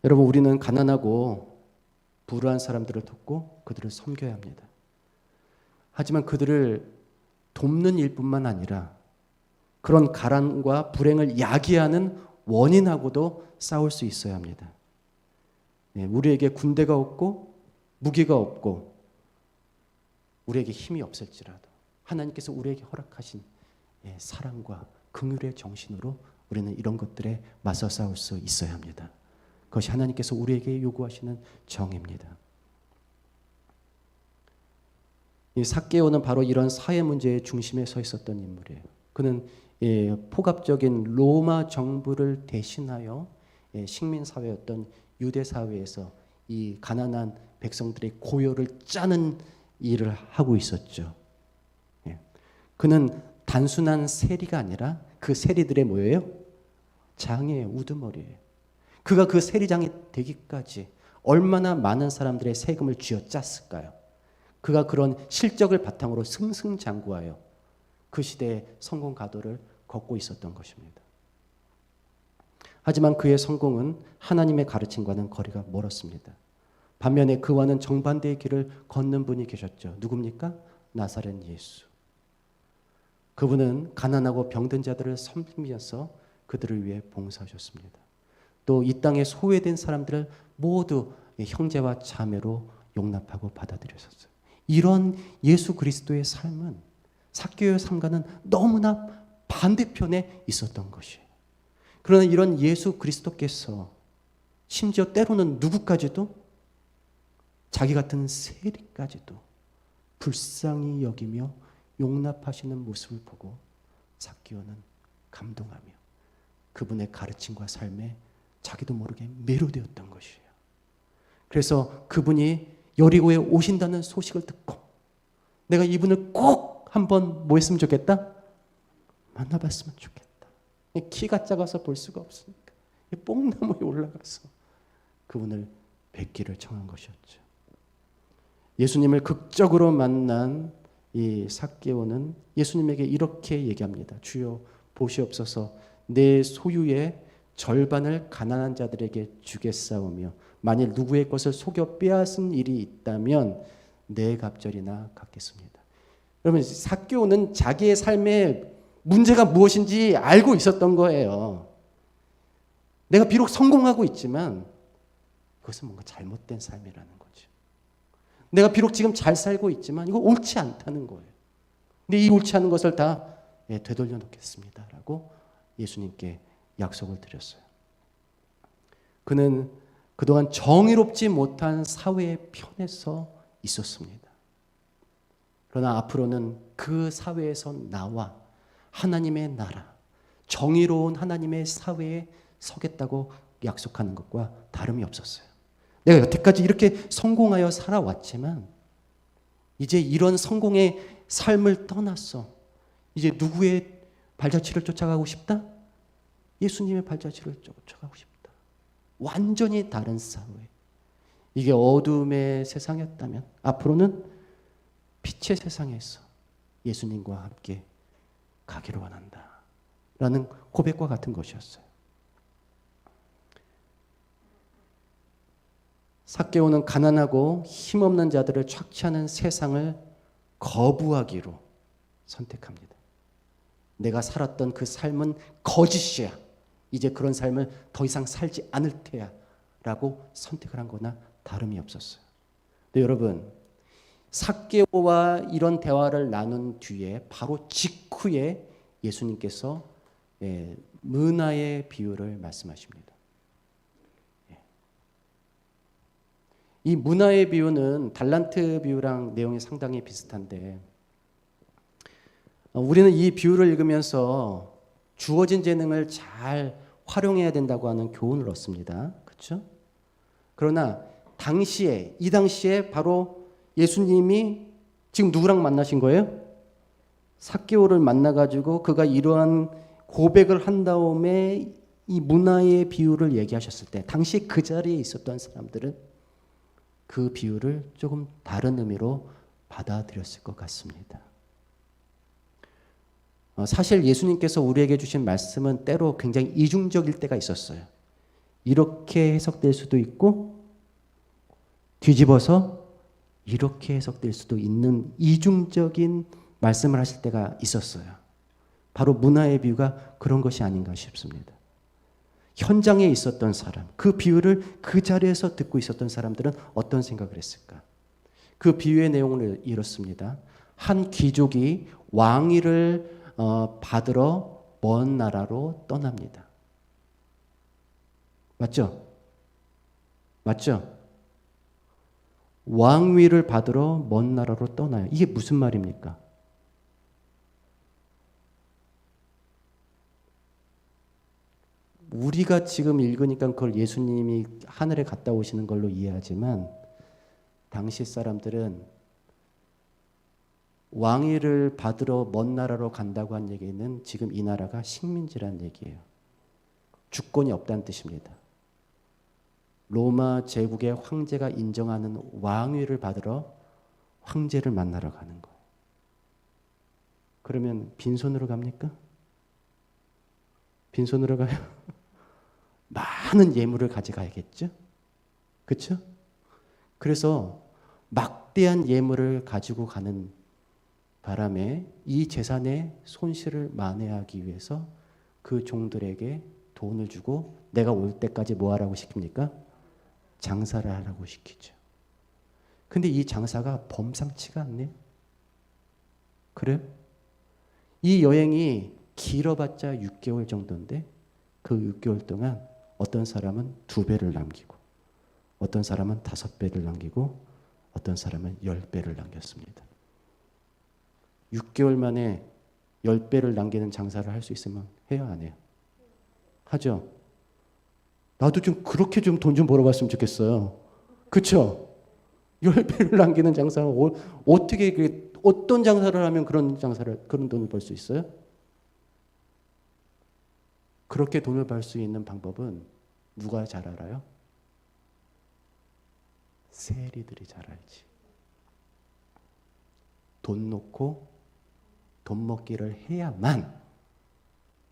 여러분 우리는 가난하고 불우한 사람들을 돕고 그들을 섬겨야 합니다. 하지만 그들을 돕는 일뿐만 아니라 그런 가난과 불행을 야기하는 원인하고도 싸울 수 있어야 합니다. 우리에게 군대가 없고 무기가 없고 우리에게 힘이 없을지라도 하나님께서 우리에게 허락하신 사랑과 긍휼의 정신으로 우리는 이런 것들에 맞서 싸울 수 있어야 합니다. 그것이 하나님께서 우리에게 요구하시는 정의입니다. 이 삭개오는 바로 이런 사회 문제의 중심에 서 있었던 인물이에요. 그는 포갑적인 로마 정부를 대신하여 식민 사회였던 유대 사회에서 이 가난한 백성들의 고요를 짜는 일을 하고 있었죠. 그는 단순한 세리가 아니라 그 세리들의 뭐예요? 장이에요. 우두머리예요. 그가 그 세리장이 되기까지 얼마나 많은 사람들의 세금을 쥐어짰을까요? 그가 그런 실적을 바탕으로 승승장구하여 그 시대의 성공 가도를 걷고 있었던 것입니다. 하지만 그의 성공은 하나님의 가르침과는 거리가 멀었습니다. 반면에 그와는 정반대의 길을 걷는 분이 계셨죠. 누굽니까? 나사렛 예수. 그분은 가난하고 병든 자들을 섬기면서 그들을 위해 봉사하셨습니다. 또 이 땅에 소외된 사람들을 모두 형제와 자매로 용납하고 받아들였었어요. 이런 예수 그리스도의 삶은 삭개오의 삶과는 너무나 반대편에 있었던 것이에요. 그러나 이런 예수 그리스도께서 심지어 때로는 누구까지도 자기 같은 세리까지도 불쌍히 여기며 용납하시는 모습을 보고 삭개오는 감동하며 그분의 가르침과 삶에 자기도 모르게 매료되었던 것이에요. 그래서 그분이 여리고에 오신다는 소식을 듣고 내가 이분을 꼭 한번 뭐 했으면 좋겠다? 만나봤으면 좋겠다. 키가 작아서 볼 수가 없으니까 뽕나무에 올라가서 그분을 뵙기를 청한 것이었죠. 예수님을 극적으로 만난 이 삭개오는 예수님에게 이렇게 얘기합니다. 주여 보시옵소서, 내 소유의 절반을 가난한 자들에게 주겠사오며 만일 누구의 것을 속여 빼앗은 일이 있다면 내 갑절이나 갚겠습니다. 여러분, 삭개오는 자기의 삶에 문제가 무엇인지 알고 있었던 거예요. 내가 비록 성공하고 있지만 그것은 뭔가 잘못된 삶이라는 거죠. 내가 비록 지금 잘 살고 있지만 이거 옳지 않다는 거예요. 근데 이 옳지 않은 것을 다 되돌려 놓겠습니다 라고 예수님께 약속을 드렸어요. 그는 그동안 정의롭지 못한 사회의 편에서 있었습니다. 그러나 앞으로는 그 사회에서 나와 하나님의 나라, 정의로운 하나님의 사회에 서겠다고 약속하는 것과 다름이 없었어요. 내가 여태까지 이렇게 성공하여 살아왔지만 이제 이런 성공의 삶을 떠났어. 이제 누구의 발자취를 쫓아가고 싶다? 예수님의 발자취를 쫓아가고 싶다. 완전히 다른 사회. 이게 어둠의 세상이었다면 앞으로는 빛의 세상에서 예수님과 함께 가기를 원한다 라는 고백과 같은 것이었어요. 삭개오는 가난하고 힘없는 자들을 착취하는 세상을 거부하기로 선택합니다. 내가 살았던 그 삶은 거짓이야. 이제 그런 삶을 더 이상 살지 않을 테야 라고 선택을 한 거나 다름이 없었어요. 근데 여러분, 삭개오와 이런 대화를 나눈 뒤에 바로 직후에 예수님께서 문화의 비유를 말씀하십니다. 이 문화의 비유는 달란트 비유랑 내용이 상당히 비슷한데 우리는 이 비유를 읽으면서 주어진 재능을 잘 활용해야 된다고 하는 교훈을 얻습니다. 그렇죠? 그러나 이 당시에 바로 예수님이 지금 누구랑 만나신 거예요? 삭개오를 만나가지고 그가 이러한 고백을 한 다음에 이 문화의 비유를 얘기하셨을 때 당시 그 자리에 있었던 사람들은 그 비유를 조금 다른 의미로 받아들였을 것 같습니다. 사실 예수님께서 우리에게 주신 말씀은 때로 굉장히 이중적일 때가 있었어요. 이렇게 해석될 수도 있고 뒤집어서 이렇게 해석될 수도 있는 이중적인 말씀을 하실 때가 있었어요. 바로 문화의 비유가 그런 것이 아닌가 싶습니다. 현장에 있었던 사람, 그 비유를 그 자리에서 듣고 있었던 사람들은 어떤 생각을 했을까? 그 비유의 내용을 이렇습니다. 한 귀족이 왕위를 받으러 먼 나라로 떠납니다. 맞죠? 맞죠? 왕위를 받으러 먼 나라로 떠나요. 이게 무슨 말입니까? 우리가 지금 읽으니까 그걸 예수님이 하늘에 갔다 오시는 걸로 이해하지만 당시 사람들은 왕위를 받으러 먼 나라로 간다고 한 얘기는 지금 이 나라가 식민지라는 얘기예요. 주권이 없다는 뜻입니다. 로마 제국의 황제가 인정하는 왕위를 받으러 황제를 만나러 가는 거예요. 그러면 빈손으로 갑니까? 빈손으로 가요? 많은 예물을 가져가야겠죠? 그렇죠? 그래서 막대한 예물을 가지고 가는 바람에 이 재산의 손실을 만회하기 위해서 그 종들에게 돈을 주고 내가 올 때까지 뭐 하라고 시킵니까? 장사를 하라고 시키죠. 근데 이 장사가 범상치가 않네요. 그래요? 이 여행이 길어봤자 6개월 정도인데 그 6개월 동안 어떤 사람은 2배를 남기고 어떤 사람은 5배를 남기고 어떤 사람은 10배를 남겼습니다. 6개월 만에 10배를 남기는 장사를 할 수 있으면 해요, 안 해요? 하죠. 나도 좀 그렇게 좀 돈 좀 벌어봤으면 좋겠어요. 그렇죠? 10배를 남기는 장사가 어떻게 어떤 장사를 하면 그런 돈을 벌 수 있어요? 그렇게 돈을 벌 수 있는 방법은 누가 잘 알아요? 세리들이 잘 알지. 돈 놓고 돈 먹기를 해야만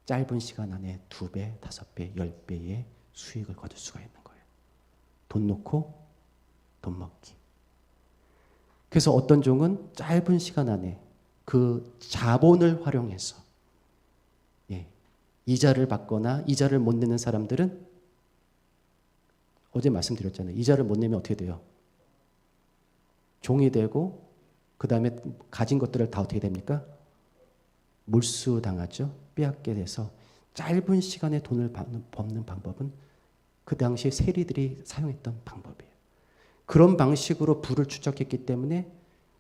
짧은 시간 안에 2배, 5배, 10배의 수익을 거둘 수가 있는 거예요. 돈 놓고 돈 먹기. 그래서 어떤 종은 짧은 시간 안에 그 자본을 활용해서 이자를 받거나 이자를 못 내는 사람들은 어제 말씀드렸잖아요. 이자를 못 내면 어떻게 돼요? 종이 되고 그 다음에 가진 것들을 다 어떻게 됩니까? 몰수당하죠. 빼앗게 돼서 짧은 시간에 돈을 버는 방법은 그 당시 세리들이 사용했던 방법이에요. 그런 방식으로 부를 축적했기 때문에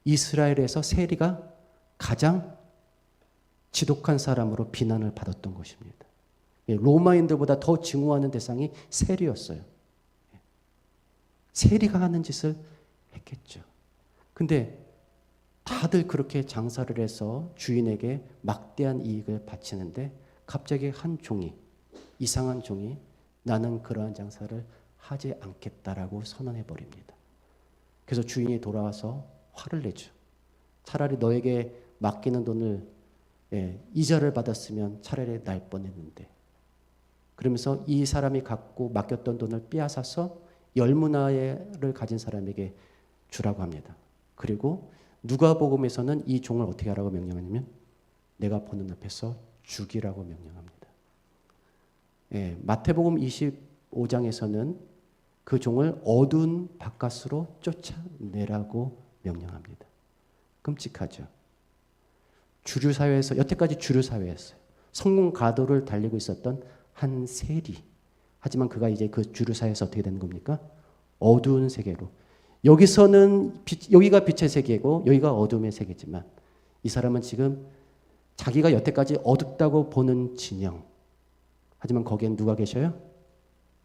이스라엘에서 세리가 가장 지독한 사람으로 비난을 받았던 것입니다. 로마인들보다 더 증오하는 대상이 세리였어요. 세리가 하는 짓을 했겠죠. 근데 다들 그렇게 장사를 해서 주인에게 막대한 이익을 바치는데 갑자기 한 종이, 이상한 종이 나는 그러한 장사를 하지 않겠다라고 선언해 버립니다. 그래서 주인이 돌아와서 화를 내죠. 차라리 너에게 맡기는 돈을 이자를 받았으면 차라리 날 뻔했는데. 그러면서 이 사람이 갖고 맡겼던 돈을 빼앗아서 열무나를 가진 사람에게 주라고 합니다. 그리고 누가복음에서는 이 종을 어떻게 하라고 명령하냐면 내가 보는 앞에서 죽이라고 명령합니다. 마태복음 25장에서는 그 종을 어두운 바깥으로 쫓아내라고 명령합니다. 끔찍하죠. 주류사회에서 여태까지 주류사회였어요. 성공 가도를 달리고 있었던 한 세리. 하지만 그가 이제 그 주류사회에서 어떻게 되는 겁니까? 어두운 세계로. 여기가 빛의 세계고 여기가 어둠의 세계지만 이 사람은 지금 자기가 여태까지 어둡다고 보는 진영. 하지만 거기엔 누가 계셔요?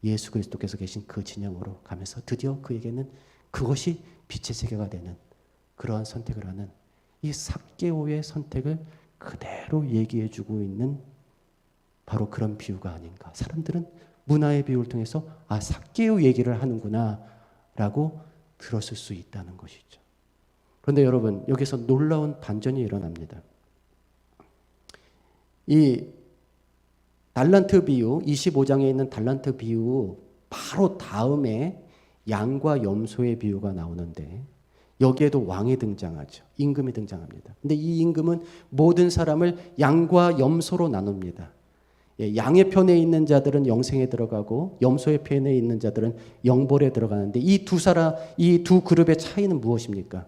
예수 그리스도께서 계신 그 진영으로 가면서 드디어 그에게는 그것이 빛의 세계가 되는 그러한 선택을 하는 이 삭개오의 선택을 그대로 얘기해주고 있는 바로 그런 비유가 아닌가. 사람들은 문화의 비유를 통해서 삭개오 얘기를 하는구나 라고 들었을 수 있다는 것이죠. 그런데 여러분 여기서 놀라운 반전이 일어납니다. 이 달란트 비유 25장에 있는 달란트 비유 바로 다음에 양과 염소의 비유가 나오는데 여기에도 왕이 등장하죠. 임금이 등장합니다. 근데 이 임금은 모든 사람을 양과 염소로 나눕니다. 양의 편에 있는 자들은 영생에 들어가고 염소의 편에 있는 자들은 영벌에 들어가는데 이 두 그룹의 차이는 무엇입니까?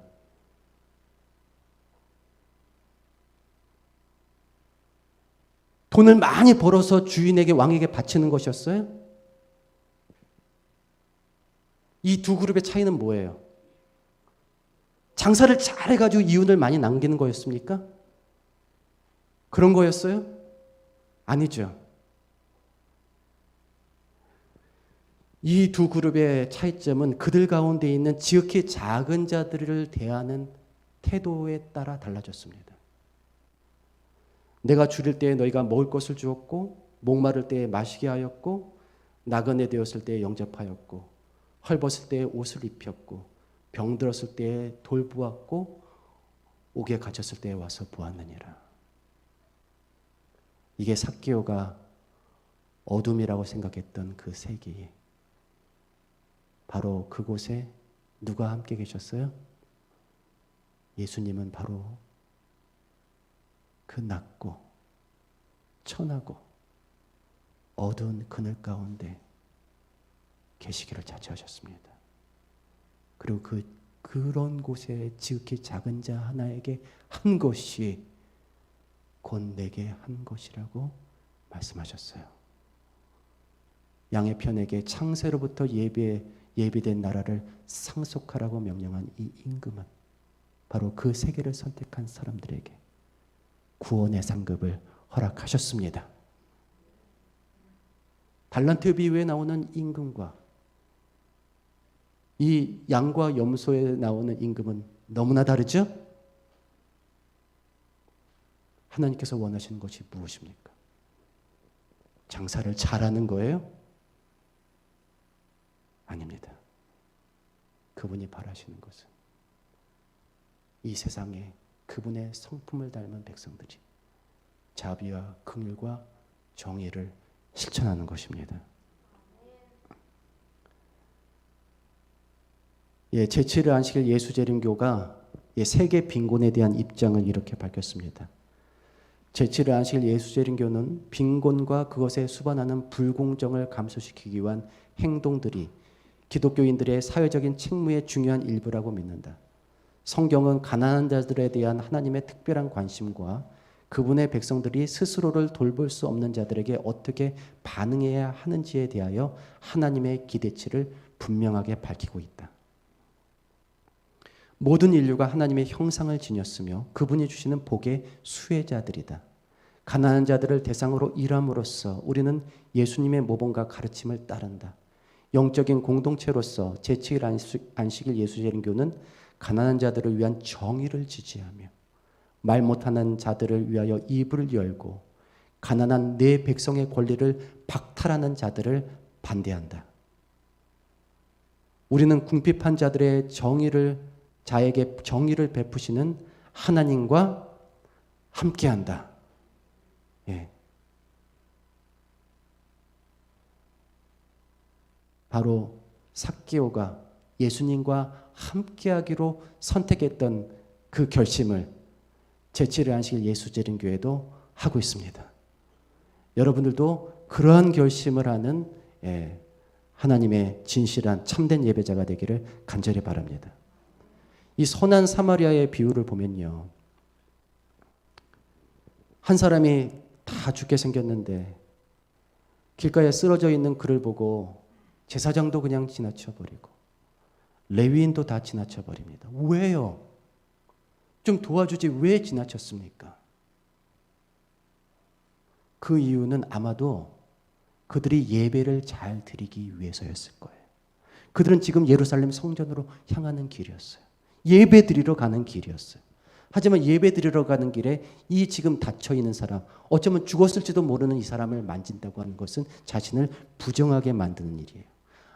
돈을 많이 벌어서 주인에게 왕에게 바치는 것이었어요? 이 두 그룹의 차이는 뭐예요? 장사를 잘해가지고 이윤을 많이 남기는 거였습니까? 그런 거였어요? 아니죠. 이 두 그룹의 차이점은 그들 가운데 있는 지극히 작은 자들을 대하는 태도에 따라 달라졌습니다. 내가 줄일 때에 너희가 먹을 것을 주었고 목마를 때에 마시게 하였고 나그네 되었을 때에 영접하였고 헐벗을 때에 옷을 입혔고 병들었을 때에 돌보았고 옥에 갇혔을 때에 와서 보았느니라. 이게 삭개오가 어둠이라고 생각했던 그 세계에 바로 그곳에 누가 함께 계셨어요? 예수님은 바로 그 낮고 천하고 어두운 그늘 가운데 계시기를 자처하셨습니다. 그리고 그런 곳에 지극히 작은 자 하나에게 한 것이 곧 내게 한 것이라고 말씀하셨어요. 양의 편에게 창세로부터 예비된 나라를 상속하라고 명령한 이 임금은 바로 그 세계를 선택한 사람들에게 구원의 상급을 허락하셨습니다. 달란트 비유에 나오는 임금과 이 양과 염소에 나오는 임금은 너무나 다르죠? 하나님께서 원하시는 것이 무엇입니까? 장사를 잘하는 거예요? 아닙니다. 그분이 바라시는 것은 이 세상에 그분의 성품을 닮은 백성들이 자비와 긍휼과 정의를 실천하는 것입니다. 제7일 안식일 예수재림교가 세계 빈곤에 대한 입장을 이렇게 밝혔습니다. 제7일 안식일 예수재림교는 빈곤과 그것에 수반하는 불공정을 감소시키기 위한 행동들이 기독교인들의 사회적인 책무의 중요한 일부라고 믿는다. 성경은 가난한 자들에 대한 하나님의 특별한 관심과 그분의 백성들이 스스로를 돌볼 수 없는 자들에게 어떻게 반응해야 하는지에 대하여 하나님의 기대치를 분명하게 밝히고 있다. 모든 인류가 하나님의 형상을 지녔으며 그분이 주시는 복의 수혜자들이다. 가난한 자들을 대상으로 일함으로써 우리는 예수님의 모범과 가르침을 따른다. 영적인 공동체로서 제7일 안식일 예수재림교는 가난한 자들을 위한 정의를 지지하며 말 못하는 자들을 위하여 입을 열고 가난한 내 백성의 권리를 박탈하는 자들을 반대한다. 우리는 궁핍한 자들의 자에게 정의를 베푸시는 하나님과 함께한다. 바로 삭개오가 예수님과 함께하기로 선택했던 그 결심을 제7일 안식일 예수재림교회도 하고 있습니다. 여러분들도 그러한 결심을 하는 하나님의 진실한 참된 예배자가 되기를 간절히 바랍니다. 이 선한 사마리아의 비유를 보면요, 한 사람이 다 죽게 생겼는데 길가에 쓰러져 있는 그를 보고 제사장도 그냥 지나쳐버리고 레위인도 다 지나쳐버립니다. 왜요? 좀 도와주지 왜 지나쳤습니까? 그 이유는 아마도 그들이 예배를 잘 드리기 위해서였을 거예요. 그들은 지금 예루살렘 성전으로 향하는 길이었어요. 예배 드리러 가는 길이었어요. 하지만 예배 드리러 가는 길에 이 지금 닫혀있는 사람, 어쩌면 죽었을지도 모르는 이 사람을 만진다고 하는 것은 자신을 부정하게 만드는 일이에요.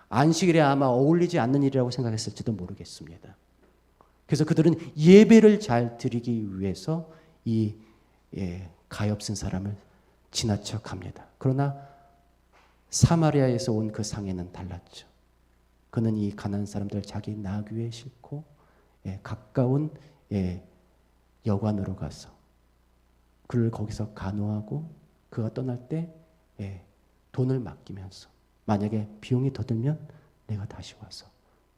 안식일에 아마 어울리지 않는 일이라고 생각했을지도 모르겠습니다. 그래서 그들은 예배를 잘 드리기 위해서 이 가엾은 사람을 지나쳐 갑니다. 그러나 사마리아에서 온 그 상해는 달랐죠. 그는 이 가난한 사람들 자기 나귀에 싣고 가까운 여관으로 가서 그를 거기서 간호하고 그가 떠날 때 돈을 맡기면서 만약에 비용이 더 들면 내가 다시 와서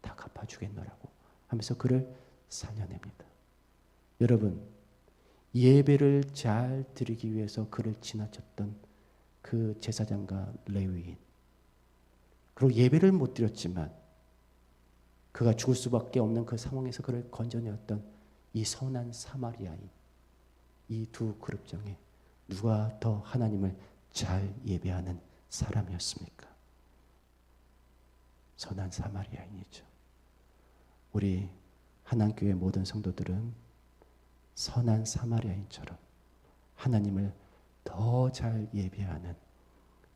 다 갚아주겠노라고 하면서 그를 살려냅니다. 여러분, 예배를 잘 드리기 위해서 그를 지나쳤던 그 제사장과 레위인, 그리고 예배를 못 드렸지만 그가 죽을 수밖에 없는 그 상황에서 그를 건져내었던 이 선한 사마리아인, 이 두 그룹 중에 누가 더 하나님을 잘 예배하는 사람이었습니까? 선한 사마리아인이죠. 우리 한안교회 모든 성도들은 선한 사마리아인처럼 하나님을 더 잘 예배하는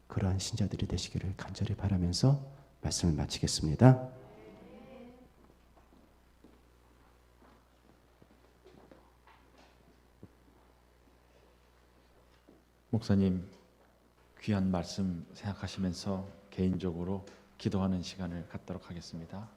그러한 신자들이 되시기를 간절히 바라면서 말씀을 마치겠습니다. 목사님, 귀한 말씀 생각하시면서 개인적으로 기도하는 시간을 갖도록 하겠습니다.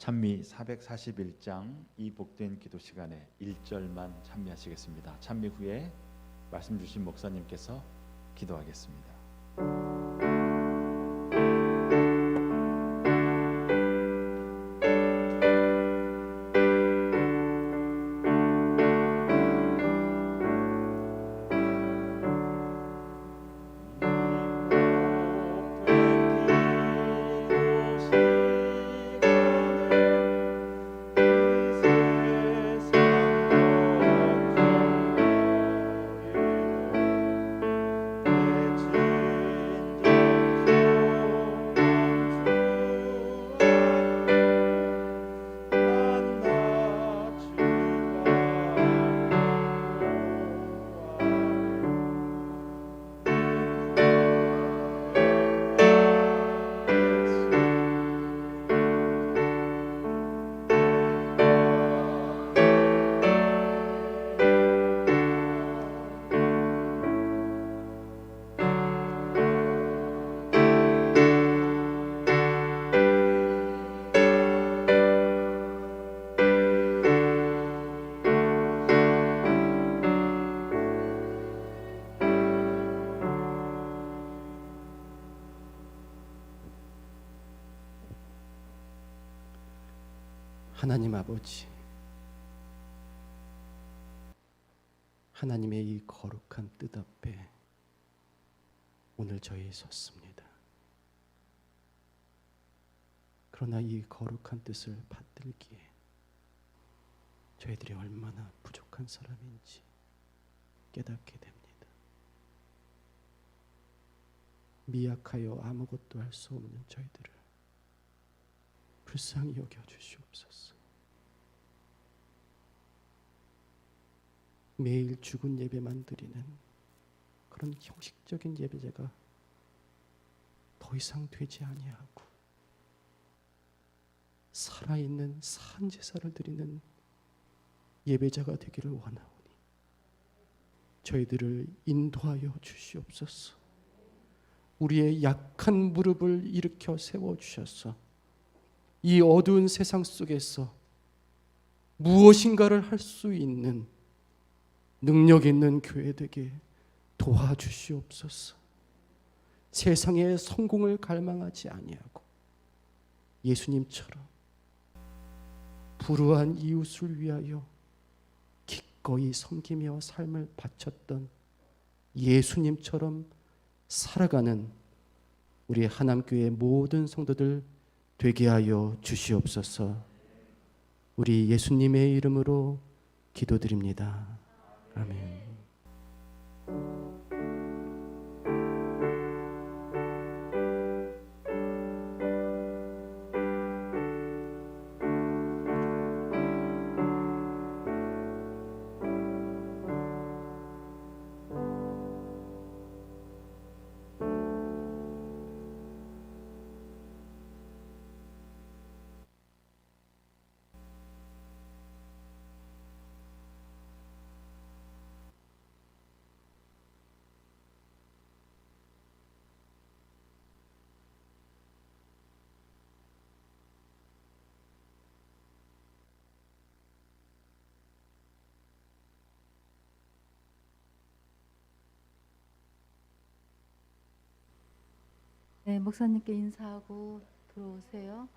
찬미 441장 이 복된 기도 시간에 1절만 찬미하시겠습니다. 찬미 후에 말씀 주신 목사님께서 기도하겠습니다. 하나님 아버지, 하나님의 이 거룩한 뜻 앞에 오늘 저희 섰습니다. 그러나 이 거룩한 뜻을 받들기에 저희들이 얼마나 부족한 사람인지 깨닫게 됩니다. 미약하여 아무것도 할 수 없는 저희들을 불쌍히 여겨 주시옵소서. 매일 죽은 예배만 드리는 그런 형식적인 예배제가 더 이상 되지 아니하고 살아있는 산 제사를 드리는 예배자가 되기를 원하오니 저희들을 인도하여 주시옵소서. 우리의 약한 무릎을 일으켜 세워주셔서 이 어두운 세상 속에서 무엇인가를 할 수 있는 능력 있는 교회 되게 도와주시옵소서. 세상의 성공을 갈망하지 아니하고 예수님처럼 불우한 이웃을 위하여 기꺼이 섬기며 삶을 바쳤던 예수님처럼 살아가는 우리 하남교회 모든 성도들 되게 하여 주시옵소서. 우리 예수님의 이름으로 기도드립니다. 아멘. 네, 목사님께 인사하고 들어오세요.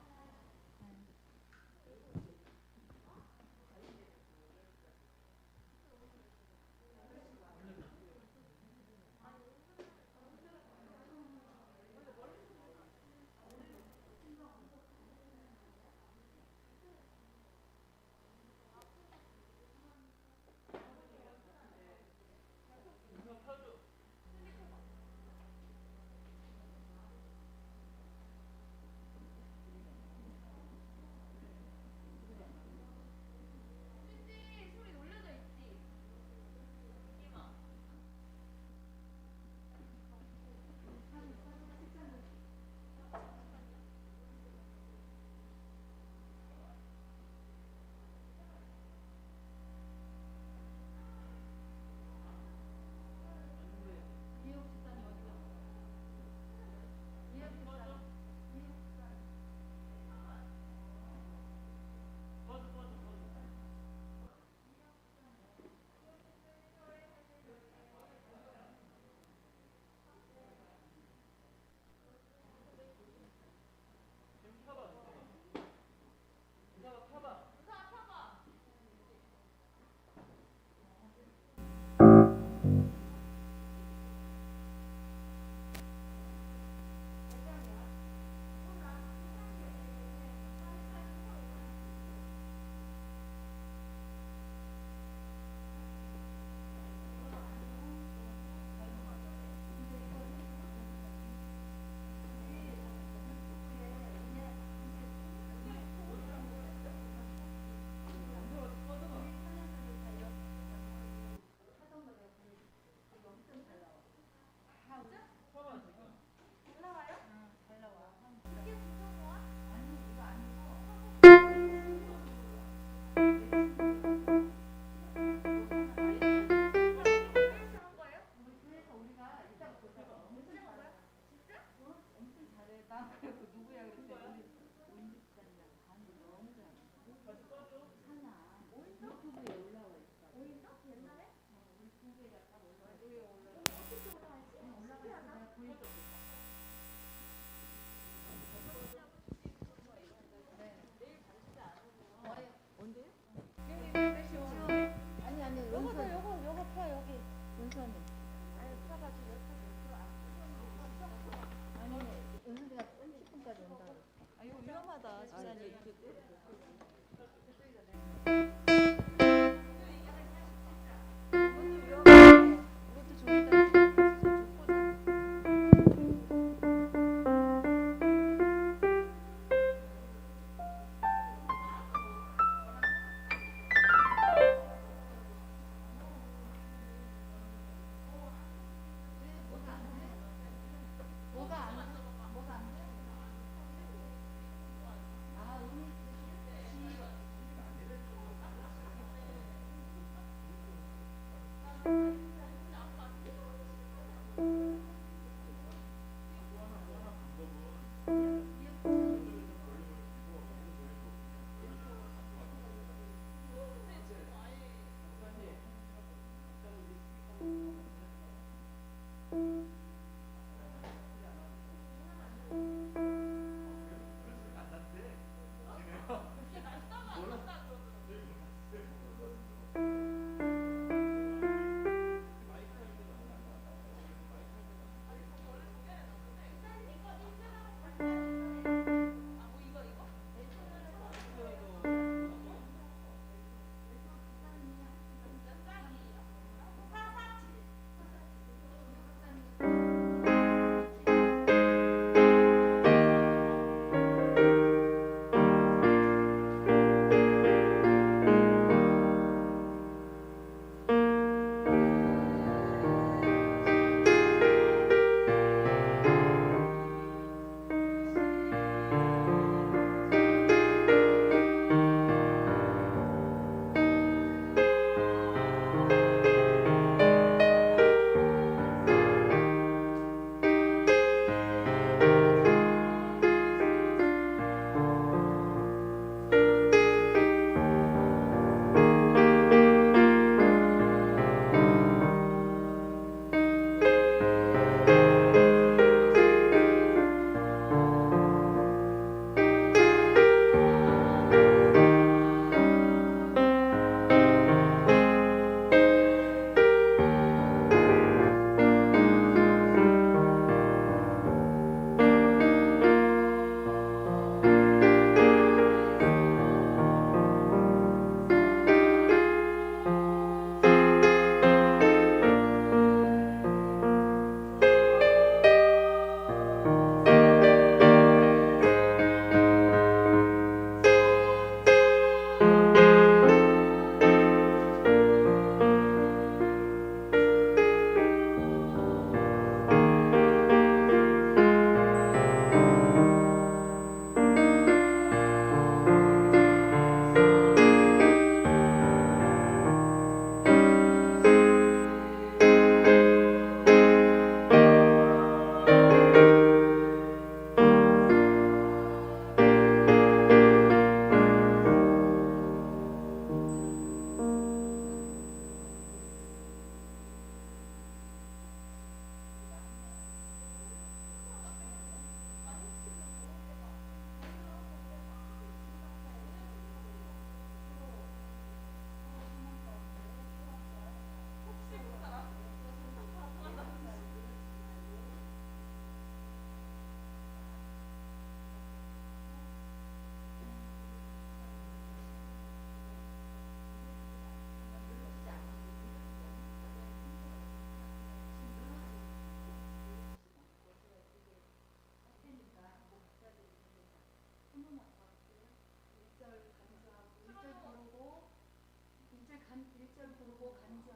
간 1절 부르고 간주